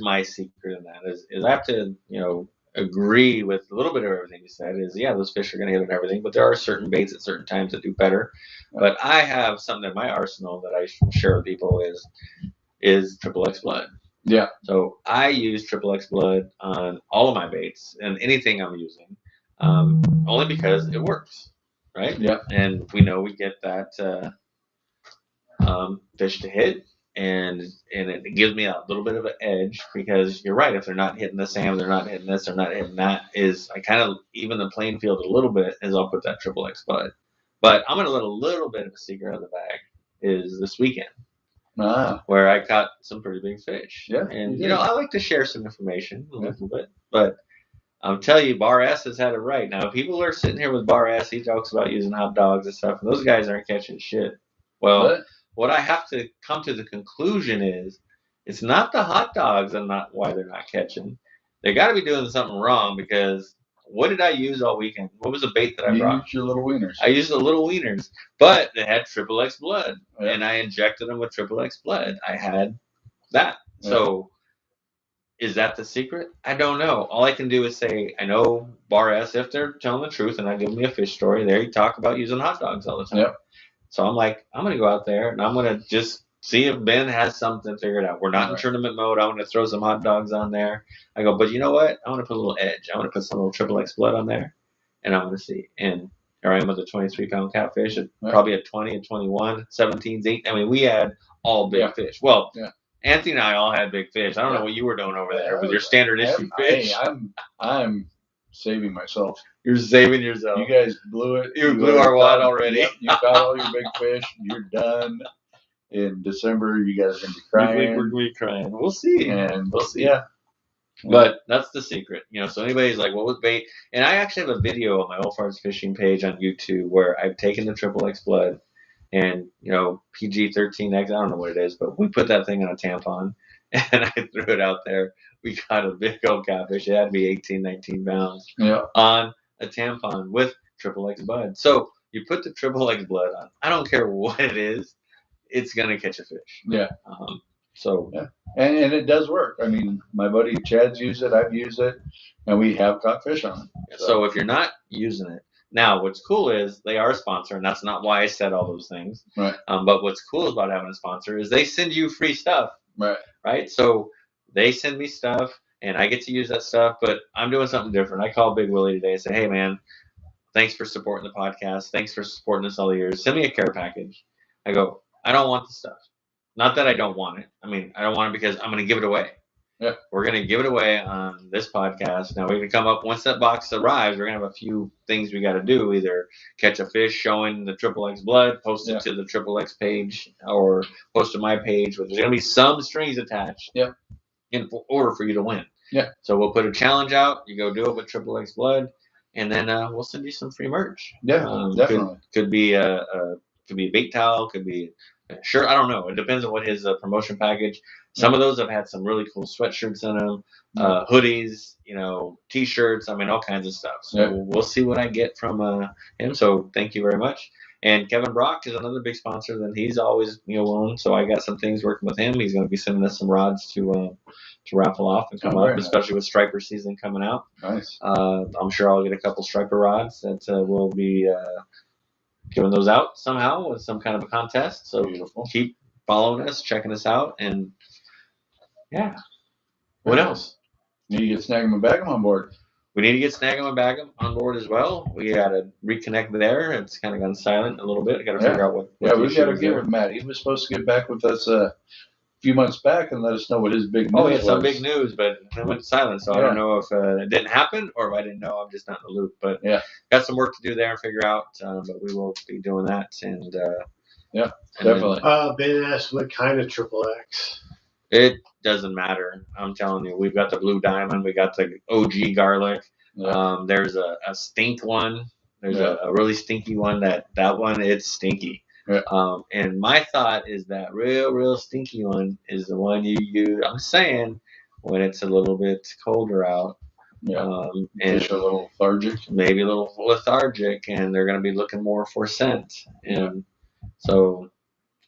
my secret in that is I have to, you know, agree with a little bit of everything you said. Is those fish are going to hit on everything, but there are certain baits at certain times that do better. But I have something in my arsenal that I share with people is XXX blood. Yeah. So I use XXX blood on all of my baits and anything I'm using, only because it works, right? Yeah. And we know we get that fish to hit, and it gives me a little bit of an edge because you're right. If they're not hitting the salmon, they're not hitting this, they're not hitting that. I kind of even the playing field a little bit as I'll put that XXX blood. But I'm going to let a little bit of a secret out of the bag is this weekend. Where I caught some pretty big fish. Yeah. And, I like to share some information a little bit. But I'm telling you, Bar S has had it right. Now, people are sitting here with Bar S. He talks about using hot dogs and stuff, and those guys aren't catching shit. Well, what I have to come to the conclusion is, it's not the hot dogs and not why they're not catching. They got to be doing something wrong, because what did I use all weekend? What was the bait that I brought? You used your little wieners. I used the little wieners, but they had XXX blood, and I injected them with XXX blood. I had that. So is that the secret? I don't know. All I can do is say, I know Bar S, if they're telling the truth and not giving me a fish story, they talk about using hot dogs all the time. Yep. So I'm like, I'm going to go out there and I'm going to just see if Ben has something figured out. We're not in tournament mode. I want to throw some hot dogs on there. I go, but you know what? I want to put a little edge. I want to put some little XXX blood on there, and I want to see. And here I am with a 23-pound catfish, probably a 20, a 21, 17s, 8. I mean, we had all big fish. Well, Anthony and I all had big fish. I don't know what you were doing over there with your standard issue fish. Hey, I'm saving myself. You're saving yourself. You guys blew it. You blew our wad already. Yep, you got all your big fish. You're done. In December, you guys are going to be crying. We're going to be crying. We'll see. And we'll see. Yeah. But that's the secret. So anybody's like, what was bait? And I actually have a video on my Old Farms Fishing page on YouTube where I've taken the XXX blood and, PG-13X, I don't know what it is, but we put that thing on a tampon and I threw it out there. We caught a big old catfish. It had to be 18, 19 pounds on a tampon with XXX blood. So you put the XXX blood on. I don't care what it is. It's going to catch a fish. Yeah. Yeah. And it does work. I mean, my buddy Chad's used it. I've used it. And we have caught fish on it. So if you're not using it, now what's cool is they are a sponsor, and that's not why I said all those things. Right. But what's cool about having a sponsor is they send you free stuff. Right. Right. So they send me stuff, and I get to use that stuff. But I'm doing something different. I called Big Willie today and said, hey, man, thanks for supporting the podcast. Thanks for supporting us all the years. Send me a care package. I go, I don't want the stuff. Not that I don't want it. I mean, I don't want it because I'm going to give it away. Yeah. We're going to give it away on this podcast. Now, we're going to come up, once that box arrives, we're going to have a few things we got to do. Either catch a fish showing the XXX blood, post it to the XXX page, or post to my page. Where there's going to be some strings attached in order for you to win. Yeah. So we'll put a challenge out. You go do it with XXX blood, and then we'll send you some free merch. Yeah, definitely. Could be a bait towel, could be sure, I don't know. It depends on what his promotion package. Some of those have had some really cool sweatshirts in them, hoodies, T-shirts. I mean, all kinds of stuff. So we'll see what I get from him. So thank you very much. And Kevin Brock is another big sponsor. Then he's always willing. So I got some things working with him. He's going to be sending us some rods to raffle off and come up, especially with striper season coming out. Nice. I'm sure I'll get a couple striper rods that will be giving those out somehow with some kind of a contest. So beautiful. Keep following us, checking us out, and what else? Need to get Snag 'em and Bag 'em on board. We need to get Snag 'em and Bag 'em on board as well. We got to reconnect there. It's kind of gone silent a little bit. We got to figure out what we got to get with Matt. He was supposed to get back with us a few months back and let us know what his big news was. Oh, he had some big news, but it went silent. So I don't know if it didn't happen or if I didn't know. I'm just not in the loop. But got some work to do there and figure out. But we will be doing that. And definitely. Ben asked what kind of XXX. It doesn't matter. I'm telling you, we've got the blue diamond. We got the OG garlic. Yeah. There's a stink one. There's a really stinky one. That one, it's stinky. Yeah. And my thought is that real stinky one is the one you use. I'm saying when it's a little bit colder out. Yeah. And just a little lethargic. Maybe a little lethargic, and they're going to be looking more for scent. And so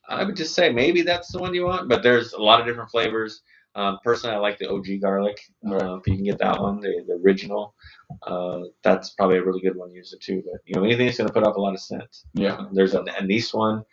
I would just say maybe that's the one you want, but there's a lot of different flavors. Personally, I like the OG garlic. If you can get that one, the original, that's probably a really good one to use it too. But anything that's going to put off a lot of scent. Yeah. There's a nice one.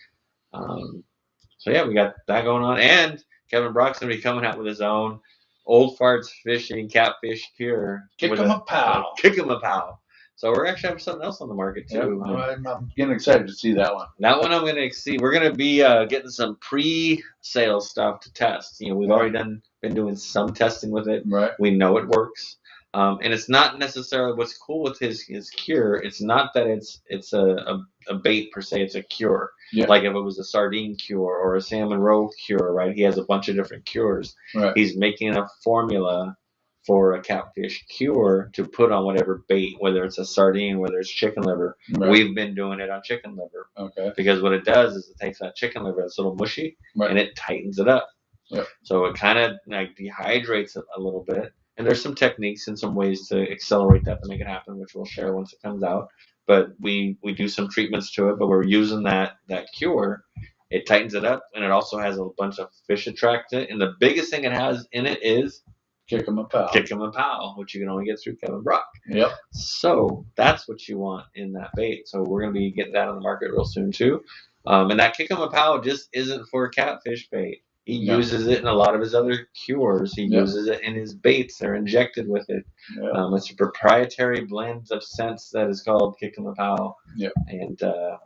So we got that going on, and Kevin Brock's going to be coming out with his own Old Farts Fishing Catfish Cure. Kick 'em a pow. Kick 'em a pow. So we're actually having something else on the market too. I'm getting excited to see that one. That one I'm going to see. We're going to be getting some pre-sale stuff to test. We've already been doing some testing with it. Right. We know it works. And it's not necessarily what's cool with his cure. It's not that it's a bait per se. It's a cure. Yeah. Like if it was a sardine cure or a salmon roe cure, right? He has a bunch of different cures. Right. He's making a formula for a catfish cure to put on whatever bait, whether it's a sardine, whether it's chicken liver. Right. We've been doing it on chicken liver. Okay. Because what it does is it takes that chicken liver that's a little mushy and it tightens it up. Yep. So it kind of like dehydrates it a little bit. And there's some techniques and some ways to accelerate that to make it happen, which we'll share once it comes out. But we do some treatments to it, but we're using that cure. It tightens it up, and it also has a bunch of fish attractant. And the biggest thing it has in it is Kick 'em a pal. Kick 'em a pal, which you can only get through Kevin Brock. Yep. So that's what you want in that bait. So we're going to be getting that on the market real soon too. And that Kick 'em a pal just isn't for catfish bait. He uses it in a lot of his other cures. He uses it in his baits. They're injected with it. Yep. It's a proprietary blend of scents that is called Kick 'em a pal. Yep. And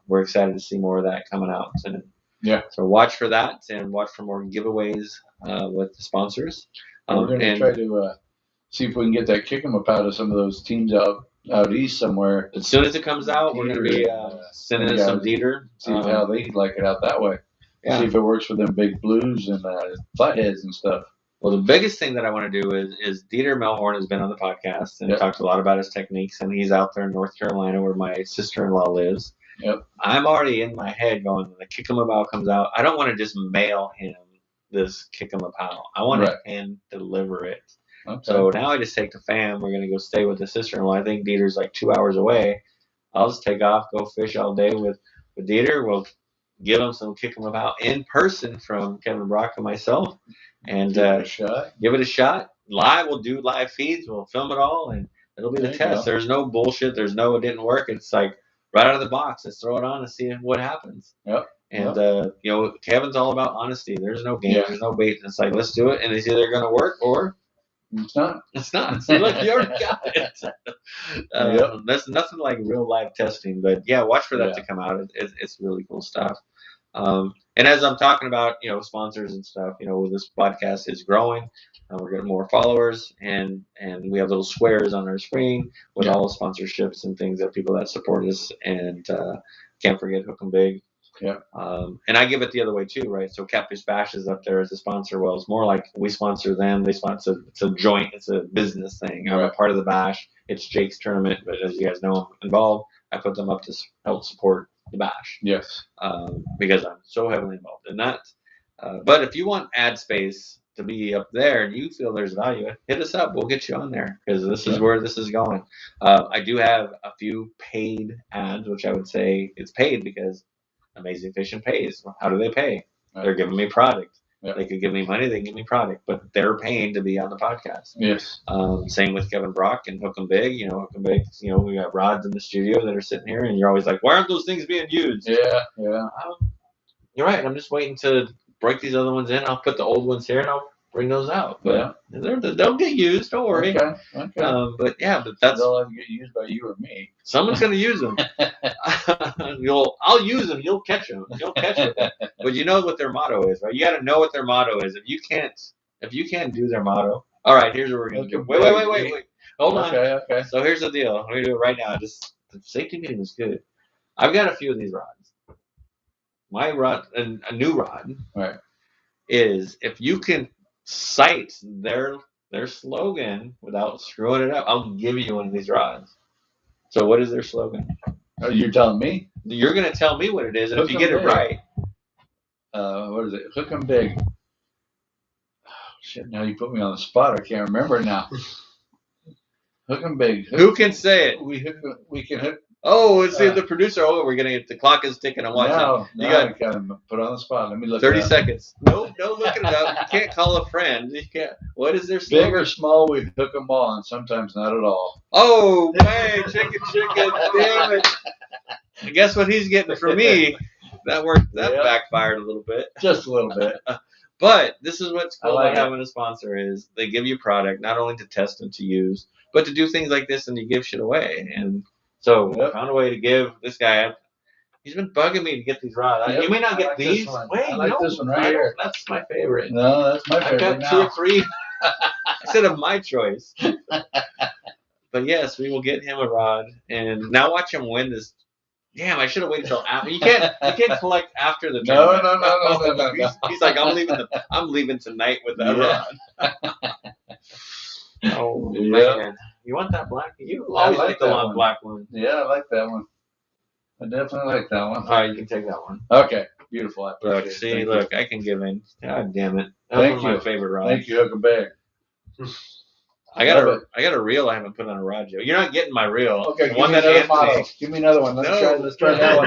we're excited to see more of that coming out soon. Yeah. So watch for that and watch for more giveaways with the sponsors. We're going to try to see if we can get that Kick 'em a pal to some of those teams out east somewhere. As soon as it comes out, we're going to be sending in some Dieter. See how they like it out that way. Yeah. See if it works for them big blues and flatheads and stuff. Well, the biggest thing that I want to do is Dieter Melhorn has been on the podcast and talked a lot about his techniques, and he's out there in North Carolina where my sister-in-law lives. Yep. I'm already in my head going, when the Kick 'em a pal comes out, I don't want to just mail him this Kick 'em a pal. I want to hand deliver it. Okay. So now I just take the fam. We're going to go stay with the sister-in-law. I think Dieter's like 2 hours away. I'll just take off, go fish all day with Dieter. We'll give him some Kick 'em a pal in person from Kevin Brock and myself. And give it a shot. Live, we'll do live feeds. We'll film it all, and it'll be the test. There's no bullshit. There's no it didn't work. It's like right out of the box. Let's throw it on and see what happens. Yep. And, Kevin's all about honesty. There's no games. There's no bait. It's like, let's do it. And it's either going to work or it's not. It's not. So look, you already got it. That's nothing like real live testing. But, watch for that to come out. It's really cool stuff. And as I'm talking about, sponsors and stuff, this podcast is growing. We're getting more followers, and we have little squares on our screen with all the sponsorships and things that people that support us. And can't forget Hook 'em Big. Yeah. And I give it the other way too, right? So Catfish Bash is up there as a sponsor. Well, it's more like we sponsor them. They sponsor. It's a joint. It's a business thing. I'm a part of the Bash. It's Jake's tournament, but as you guys know, I'm involved. I put them up to help support the Bash. Yes. Because I'm so heavily involved in that. But if you want ad space to be up there and you feel there's value, hit us up. We'll get you on there because this is where this is going. I do have a few paid ads, which I would say it's paid because Amazing Fishing pays. How do they pay? They're giving me product. Yep. They could give me money, they can give me product, but they're paying to be on the podcast. Yes. Same with Kevin Brock and Hook 'em Big. Hook 'em Big, we got rods in the studio that are sitting here, and you're always like, why aren't those things being used? Yeah. You're right. I'm just waiting to break these other ones in. I'll put the old ones here, and I'll bring those out. But they'll get used. Don't worry. Okay. But that's they'll have to get used by you or me. Someone's going to use them. I'll use them. You'll catch them. You'll catch them. But you know what their motto is, right? You got to know what their motto is. If you can't do their motto, all right. Here's what we're going to do. Wait. Hold on. Okay. So here's the deal. I'm going to do it right now. Just the safety meeting is good. I've got a few of these rods. My rod, a new rod, is if you can cite their slogan without screwing it up, I'll give you one of these rods. So what is their slogan? Oh, you're telling me? You're going to tell me what it is, and if you get it right. What is it? Hook 'em Big. Oh, shit, now you put me on the spot. I can't remember it now. Hook 'em Big. Who can say it? We can hook. Oh, let's see the producer. Oh, we're getting it. The clock is ticking. I'm watching. No, you got to put on the spot. Let me look. 30 seconds. No looking it up. You can't call a friend. You can't. What is their slogan? Big or small, we hook them all, and sometimes not at all. Oh, man, chicken. Damn it. I guess what he's getting from me, that backfired a little bit. Just a little bit. But this is what's cool about having a sponsor is they give you product not only to test and to use, but to do things like this and you give shit away. And so I found a way to give this guy. He's been bugging me to get these rods. You may not get these. Wait, I like this one right here. That's my favorite. No, that's my favorite. I've got 2 or 3 instead of my choice. But yes, we will get him a rod, and now watch him win this. Damn, I should have waited till after. You can't collect after the tournament. No. He's like, I'm leaving tonight with that rod. Oh Yeah. man, you want that black? You I always like like the that long one. black one. Yeah, I like that one. I definitely like that one. All right, you can take that one. Okay, beautiful. I Look, appreciate it. see, Thank look, you. I can give in. God damn it! That was Thank one of you. my favorite rods. Thank you, Hook and Bag. I got a reel I haven't put on a rod yet. You're not getting my reel. Okay, The give one me that another Anthony. model. Give me another one. Let's try that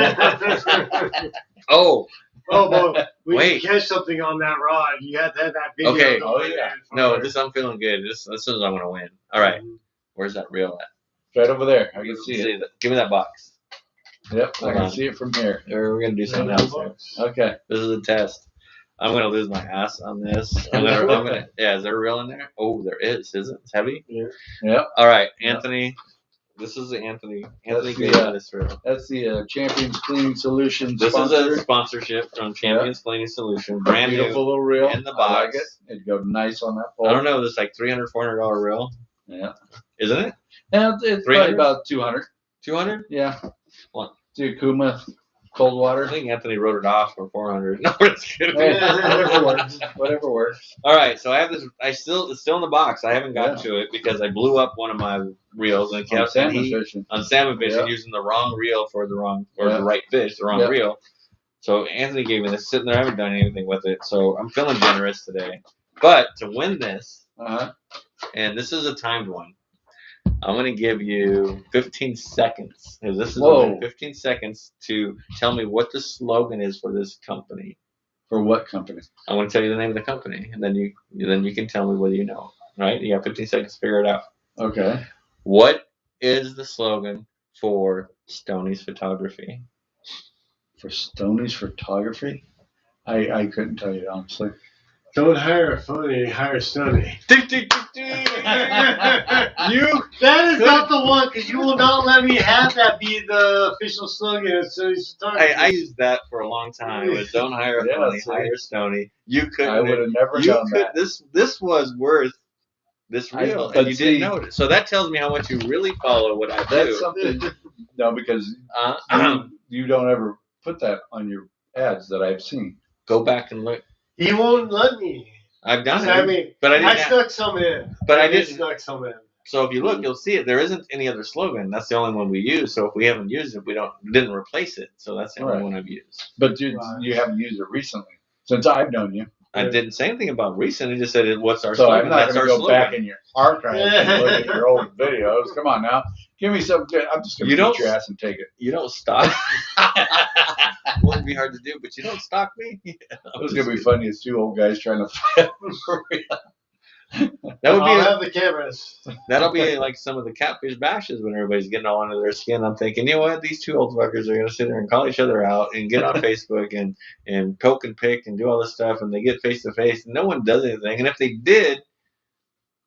one. Oh, but we Wait. can catch something on that rod. You have to have that video Okay. going. Oh, yeah. no, I'm feeling good. This as soon as I'm gonna win. All right, Mm-hmm. where's that reel at? Right over there. I can see it. Give me that box. Yep, Hold I can on. see it from here. We're gonna do something else here. Okay. This is a test. I'm gonna lose my ass on this. I'm gonna. Yeah, is there a reel in there? Oh, there is. Is it? It's heavy. Yeah. Yep. All right, Anthony. This is Anthony. Anthony That's gave the, me this reel. That's the Champions Cleaning Solutions This sponsor. is a sponsorship from Champions Cleaning Solution. Brand Beautiful new little reel. in the I box. like it. It'd go nice on that pole. I don't know. This like $300, $400 reel, Yeah. isn't it? And it's 300? probably about 200. 200? Yeah. What? Kuma cold I water. think Anthony wrote it off for 400. No, it's kidding. Hey, whatever works. Whatever works. All right, so I have this. It's still in the box. I haven't gotten Yeah. to it because I blew up one of my reels and On kept salmon fishing. on salmon fishing Yeah. using the wrong reel for the Yeah. right fish, the wrong Yeah. reel. So Anthony gave me this sitting there. I haven't done anything with it, so I'm feeling generous today. But to win this, and this is a timed one, I'm going to give you 15 seconds. This is Whoa. 15 seconds to tell me what the slogan is for this company. For what company? I'm going to tell you the name of the company, and then you can tell me whether you know. Right? You got 15 seconds to figure it out. Okay. What is the slogan for Stoney's Photography? For Stoney's Photography? I couldn't tell you, honestly. Don't hire a phony, hire Stoney. That is not the one, because you will not let me have that be the official slogan of Stoney's Photography. I used that for a long time. It was don't hire a phony, hire Stoney. You couldn't. I would have never done that. This was worth this reel, and you didn't know it. So that tells me how much you really follow what I do. That's something. No, because you don't ever put that on your ads that I've seen. Go back and look. He won't let me. I've done it. I mean, but I snuck some in. But I didn't snuck some in. So if you look, you'll see it. There isn't any other slogan. That's the only one we use. So if we haven't used it, didn't replace it. So that's the only one I've used. But you haven't used it recently since I've known you. I didn't say anything about recent. I just said, "What's our so slogan?" I'm not That's going our to go slogan. back in your archives and look at your old videos. Come on now, give me some. I'm just going to beat your ass and take it. You don't stalk. Wouldn't be hard to do, but you don't stalk me. It's going to be funny as two old guys trying to fight for real. That would I'll have the cameras. That'll be like some of the catfish bashes when everybody's getting all under their skin. I'm thinking, you know what? These two old fuckers are going to sit there and call each other out and get on Facebook and poke and pick and do all this stuff, and they get face to face, and no one does anything. And if they did,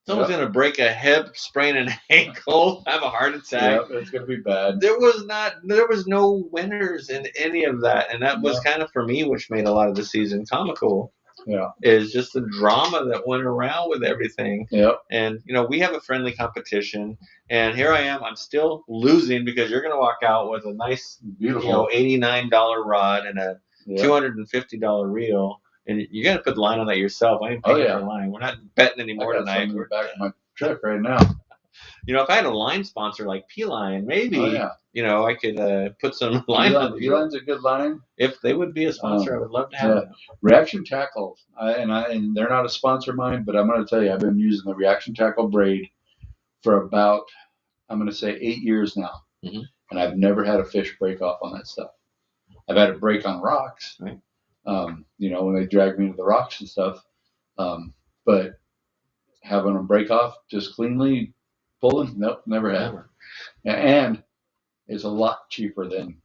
someone's going to break a hip, sprain an ankle, have a heart attack. Yeah, it's going to be bad. There was no winners in any of that, and that was kind of for me, which made a lot of the season comical. Yeah, is just the drama that went around with everything. Yeah, and we have a friendly competition, and here I am. I'm still losing because you're going to walk out with a nice, beautiful, $89 rod and a $250 reel, and you got to put the line on that yourself. I ain't paying for the line. We're not betting anymore tonight. We're back in my truck right now. If I had a line sponsor like P-Line, maybe, I could put some line on the P-Line's a good line. If they would be a sponsor, I would love to have them. Reaction Tackle, and they're not a sponsor of mine, but I'm going to tell you, I've been using the Reaction Tackle braid for about, I'm going to say 8 years now. Mm-hmm. And I've never had a fish break off on that stuff. I've had it break on rocks, right? When they drag me into the rocks and stuff. But having them break off just cleanly, pulling, nope, never had. And it's a lot cheaper than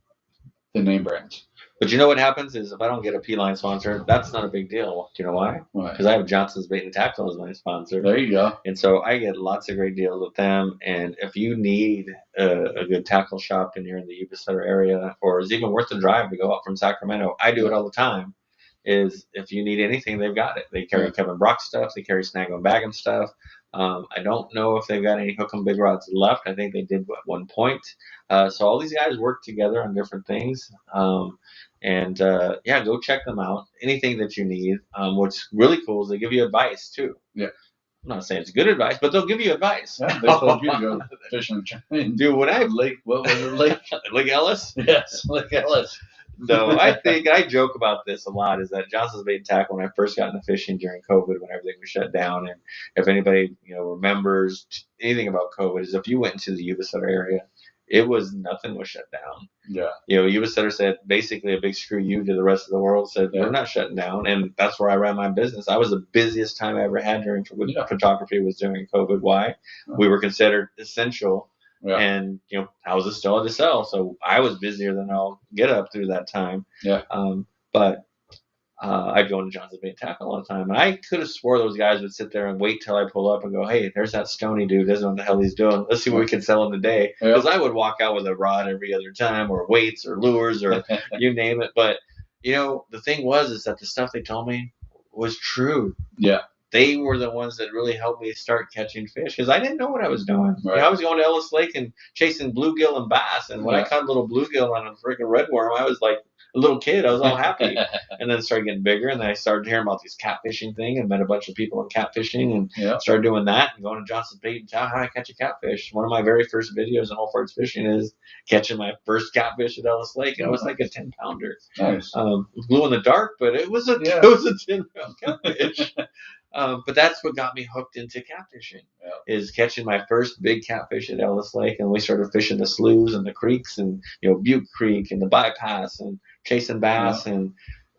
the name brands. But you know what happens is if I don't get a P-Line sponsor, that's not a big deal. Do you know why? Because I have Johnson's Bait and Tackle as my sponsor. There you go. And so I get lots of great deals with them. And if you need a good tackle shop in here in the Yuba Sutter area, or it's even worth the drive to go up from Sacramento, I do it all the time. Is if you need anything, they've got it. They carry Kevin Brock stuff. They carry Snag 'em Bag 'em stuff. I don't know if they've got any hook 'em big rods left. I think they did at one point. So all these guys work together on different things. Go check them out. Anything that you need. What's really cool is they give you advice too. Yeah. I'm not saying it's good advice, but they'll give you advice. Yeah, they told you to go fishing and do what I Lake. What was it? Lake Lake Ellis. Yes, Lake Ellis. No, I think I joke about this a lot. Is that Johnson's Bait and Tackle? When I first got into fishing during COVID, when everything was shut down, and if anybody remembers anything about COVID, is if you went into the Yuba Sutter area, it was nothing was shut down. Yeah. Yuba Sutter said basically a big screw you to the rest of the world. Said we're not shutting down, and that's where I ran my business. I was the busiest time I ever had during photography was during COVID. Why? We were considered essential. Yeah. And houses still had to sell, so I was busier than I'll get up through that time. Yeah. But I'd go into Johnson's Bait and Tackle all the time, and I could have swore those guys would sit there and wait till I pull up and go, "Hey, there's that Stoney dude. Doesn't know what the hell he's doing. Let's see what we can sell him today." Because I would walk out with a rod every other time, or weights, or lures, or you name it. But the thing is that the stuff they told me was true. Yeah. They were the ones that really helped me start catching fish because I didn't know what I was doing. Right. I was going to Ellis Lake and chasing bluegill and bass. And when I caught a little bluegill on a freaking redworm, I was like a little kid. I was all happy. And then it started getting bigger. And then I started hearing about these catfishing thing and met a bunch of people in catfishing and started doing that and going to Johnson's Bait and Tackle. How do I catch a catfish? One of my very first videos on All Farts Fishing is catching my first catfish at Ellis Lake. And it was like a 10-pounder. Nice. It was glue in the dark, but it was a 10-pound catfish. But that's what got me hooked into catfishing, is catching my first big catfish at Ellis Lake. And we started fishing the sloughs and the creeks and, Butte Creek and the bypass and chasing bass and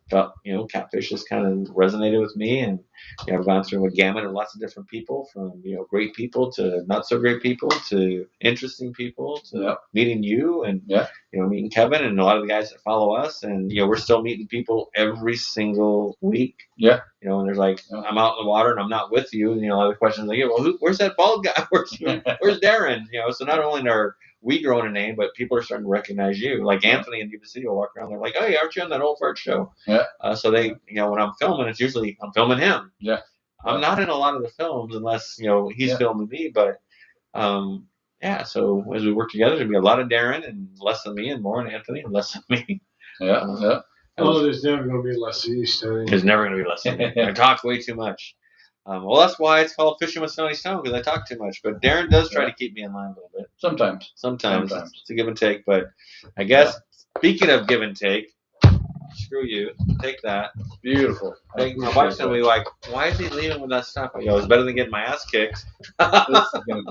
felt, catfish just kind of resonated with me. And, I've gone through a gamut of lots of different people from, great people to not so great people to interesting people to meeting you and, meeting Kevin and a lot of the guys that follow us. And, we're still meeting people every single week. Yeah. And there's like, I'm out in the water and I'm not with you. And, a lot of the questions like, where's that bald guy? Where's Darren? So not only are we growing a name, but people are starting to recognize you. Like Anthony and Yuba City will walk around. They're like, "Oh, aren't you on that Old Fart show?" Yeah. So they, when I'm filming, it's usually I'm filming him. Yeah. I'm not in a lot of the films unless he's filming me. But so as we work together, there'll be a lot of Darren and less of me, and more on Anthony and less of me. Yeah. There's never going to be less of you, Stoney. There's never going to be less of me. I talk way too much. Well, that's why it's called Fishing with Stoney Stone, because I talk too much. But Darren does try to keep me in line a little bit. Sometimes. It's a give and take. But I guess, speaking of give and take, screw you. Take that. Beautiful. My wife's going to be like, why is he leaving with that stuff? I go, it's better than getting my ass kicked. This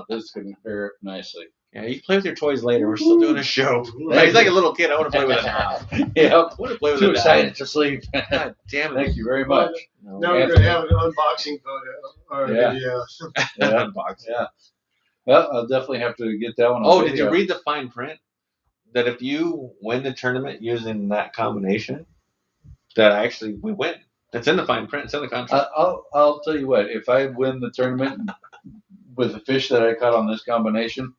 is going to pair nicely. Yeah, you can play with your toys later. We're still doing a show. He's like a little kid. I want to play with it now. Yeah. I want to play with it now. Too excited to sleep. God damn it. Thank you very much. Now we're going to have an unboxing photo or video. Unboxing. Yeah. Well, I'll definitely have to get that one. Did you read the fine print? That if you win the tournament using that combination, that actually we win. It's in the fine print. It's in the contract. I'll tell you what. If I win the tournament with the fish that I caught on this combination,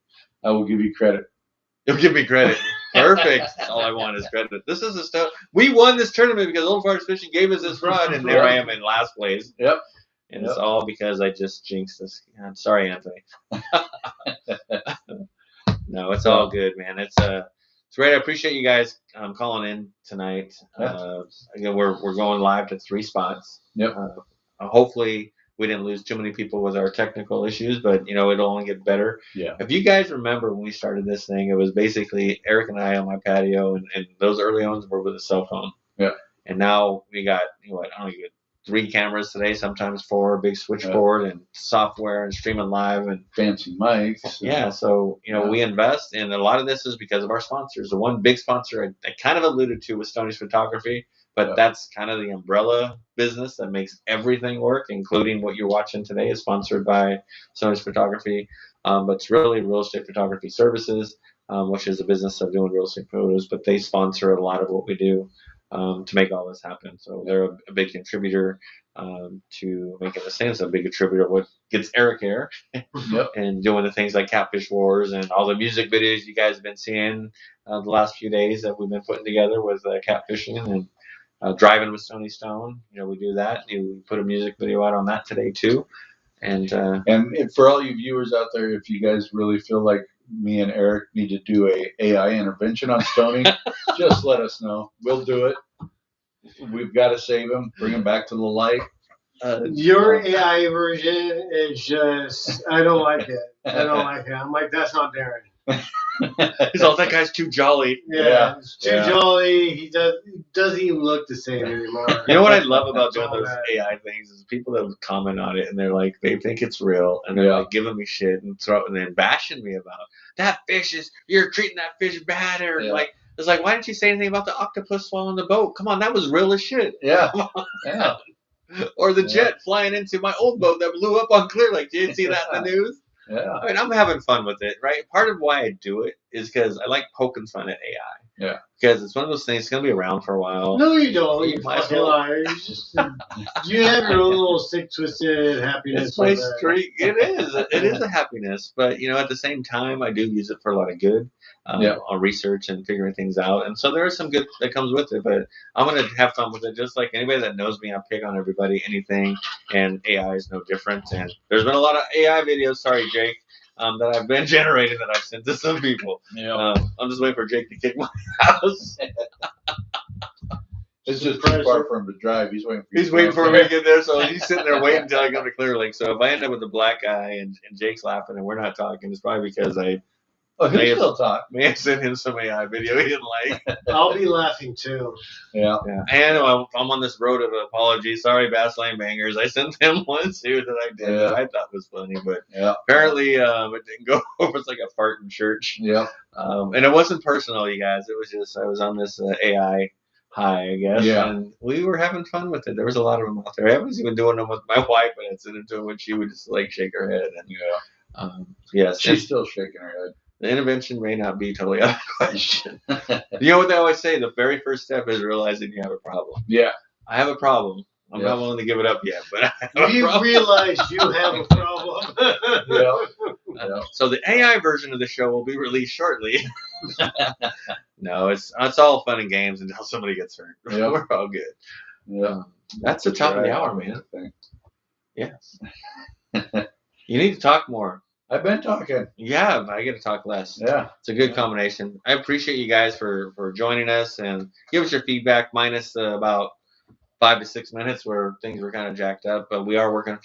I will give you credit. You'll give me credit. Perfect. All I want is credit. This is the stuff. We won this tournament because Old Farts Fishing gave us this run, and there I am in last place. Yep. And it's all because I just jinxed this. I'm sorry, Anthony. No, it's all good, man. It's great. I appreciate you guys calling in tonight. Again, we're going live to 3 spots. Yep. Hopefully we didn't lose too many people with our technical issues, but it'll only get better. Yeah. If you guys remember when we started this thing, it was basically Eric and I on my patio, and those early ones were with a cell phone. Yeah. And now we got I don't know, 3 cameras today, sometimes 4, big switchboard and software and streaming live and fancy mics. Yeah, so we invest, and a lot of this is because of our sponsors. The one big sponsor I kind of alluded to was Stoney's Photography, but that's kind of the umbrella business that makes everything work, including what you're watching today is sponsored by Stoney's Photography. But it's really Real Estate Photography Services, which is a business of doing real estate photos, but they sponsor a lot of what we do. To make all this happen. So they're a big contributor to making this thing. It's a big contributor of what gets Eric here and doing the things like Catfish Wars and all the music videos you guys have been seeing the last few days that we've been putting together with catfishing and driving with Stoney Stone. We do that. We put a music video out on that today too. And for all you viewers out there, if you guys really feel like me and Eric need to do a AI intervention on Stoney, just let us know. We'll do it. We've got to save him, bring him back to the light. Your AI version is just, I don't like it. I don't like it. I'm like, that's not Darren. He's all, that guy's too jolly. Yeah, it's too jolly. He doesn't even look the same anymore. You know what I love about doing those AI things is people that comment on it and they're like, they think it's real and they're like giving me shit and then bashing me about that fish is, you're treating that fish bad, or like, it's like, why didn't you say anything about the octopus swallowing the boat? Come on, that was real as shit. Yeah. Yeah. Or the jet flying into my old boat that blew up on Clear Lake. Did you see that in the news? Yeah. I mean, I'm having fun with it, right? Part of why I do it is because I like poking fun at AI. Yeah. Because it's one of those things that's going to be around for a while. No, you don't. You fucking liar. You have your own little sick, twisted happiness. It's my streak. It is. It is a happiness. But, at the same time, I do use it for a lot of good. On research and figuring things out. And so there is some good that comes with it, but I'm going to have fun with it. Just like anybody that knows me, I pick on everybody, anything, and AI is no different. And there's been a lot of AI videos, sorry, Jake, that I've been generating that I've sent to some people. Yeah. I'm just waiting for Jake to kick my house. It's just too far for him to drive. He's waiting for me to get there, so he's sitting there waiting until I come to Clear Lake. So if I end up with a black guy and Jake's laughing and we're not talking, it's probably because I he'll still talk. May have sent him some AI video he didn't like. I'll be laughing too. Yeah. And I'm on this road of apologies. Sorry, Bass Lane Bangers. I sent them one too that I did that I thought was funny, but apparently it didn't go over. It's like a fart in church. Yeah. And it wasn't personal, you guys. It was just I was on this AI high, I guess. Yeah. And we were having fun with it. There was a lot of them out there. I was even doing them with my wife, and I'd send it to her when she would just like shake her head. And yes, she's still shaking her head. The intervention may not be totally out of question. You know what they always say? The very first step is realizing you have a problem. Yeah. I have a problem. I'm not willing to give it up yet, but you realize you have a problem. So the AI version of the show will be released shortly. No, it's all fun and games until somebody gets hurt. Yep. We're all good. Yeah. That's the top of the hour, man. Yes. You need to talk more. I've been talking. Yeah, I get to talk less. Yeah. It's a good combination. I appreciate you guys for joining us and give us your feedback, minus about 5 to 6 minutes where things were kind of jacked up. But we are working a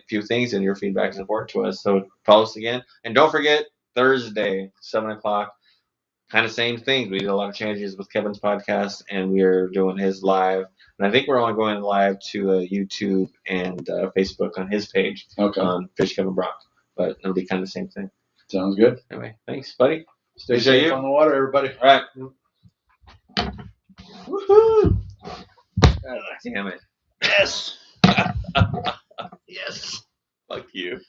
few things, and your feedback is important to us. So follow us again. And don't forget, Thursday, 7 o'clock, kind of same thing. We did a lot of changes with Kevin's podcast, and we are doing his live. And I think we're only going live to YouTube and Facebook on his page on Fish Kevin Brock. But it'll be kind of the same thing. Sounds good. Anyway, thanks, buddy. Stay safe on the water, everybody. All right. Woohoo! Oh, damn it. Yes. Yes. Fuck you.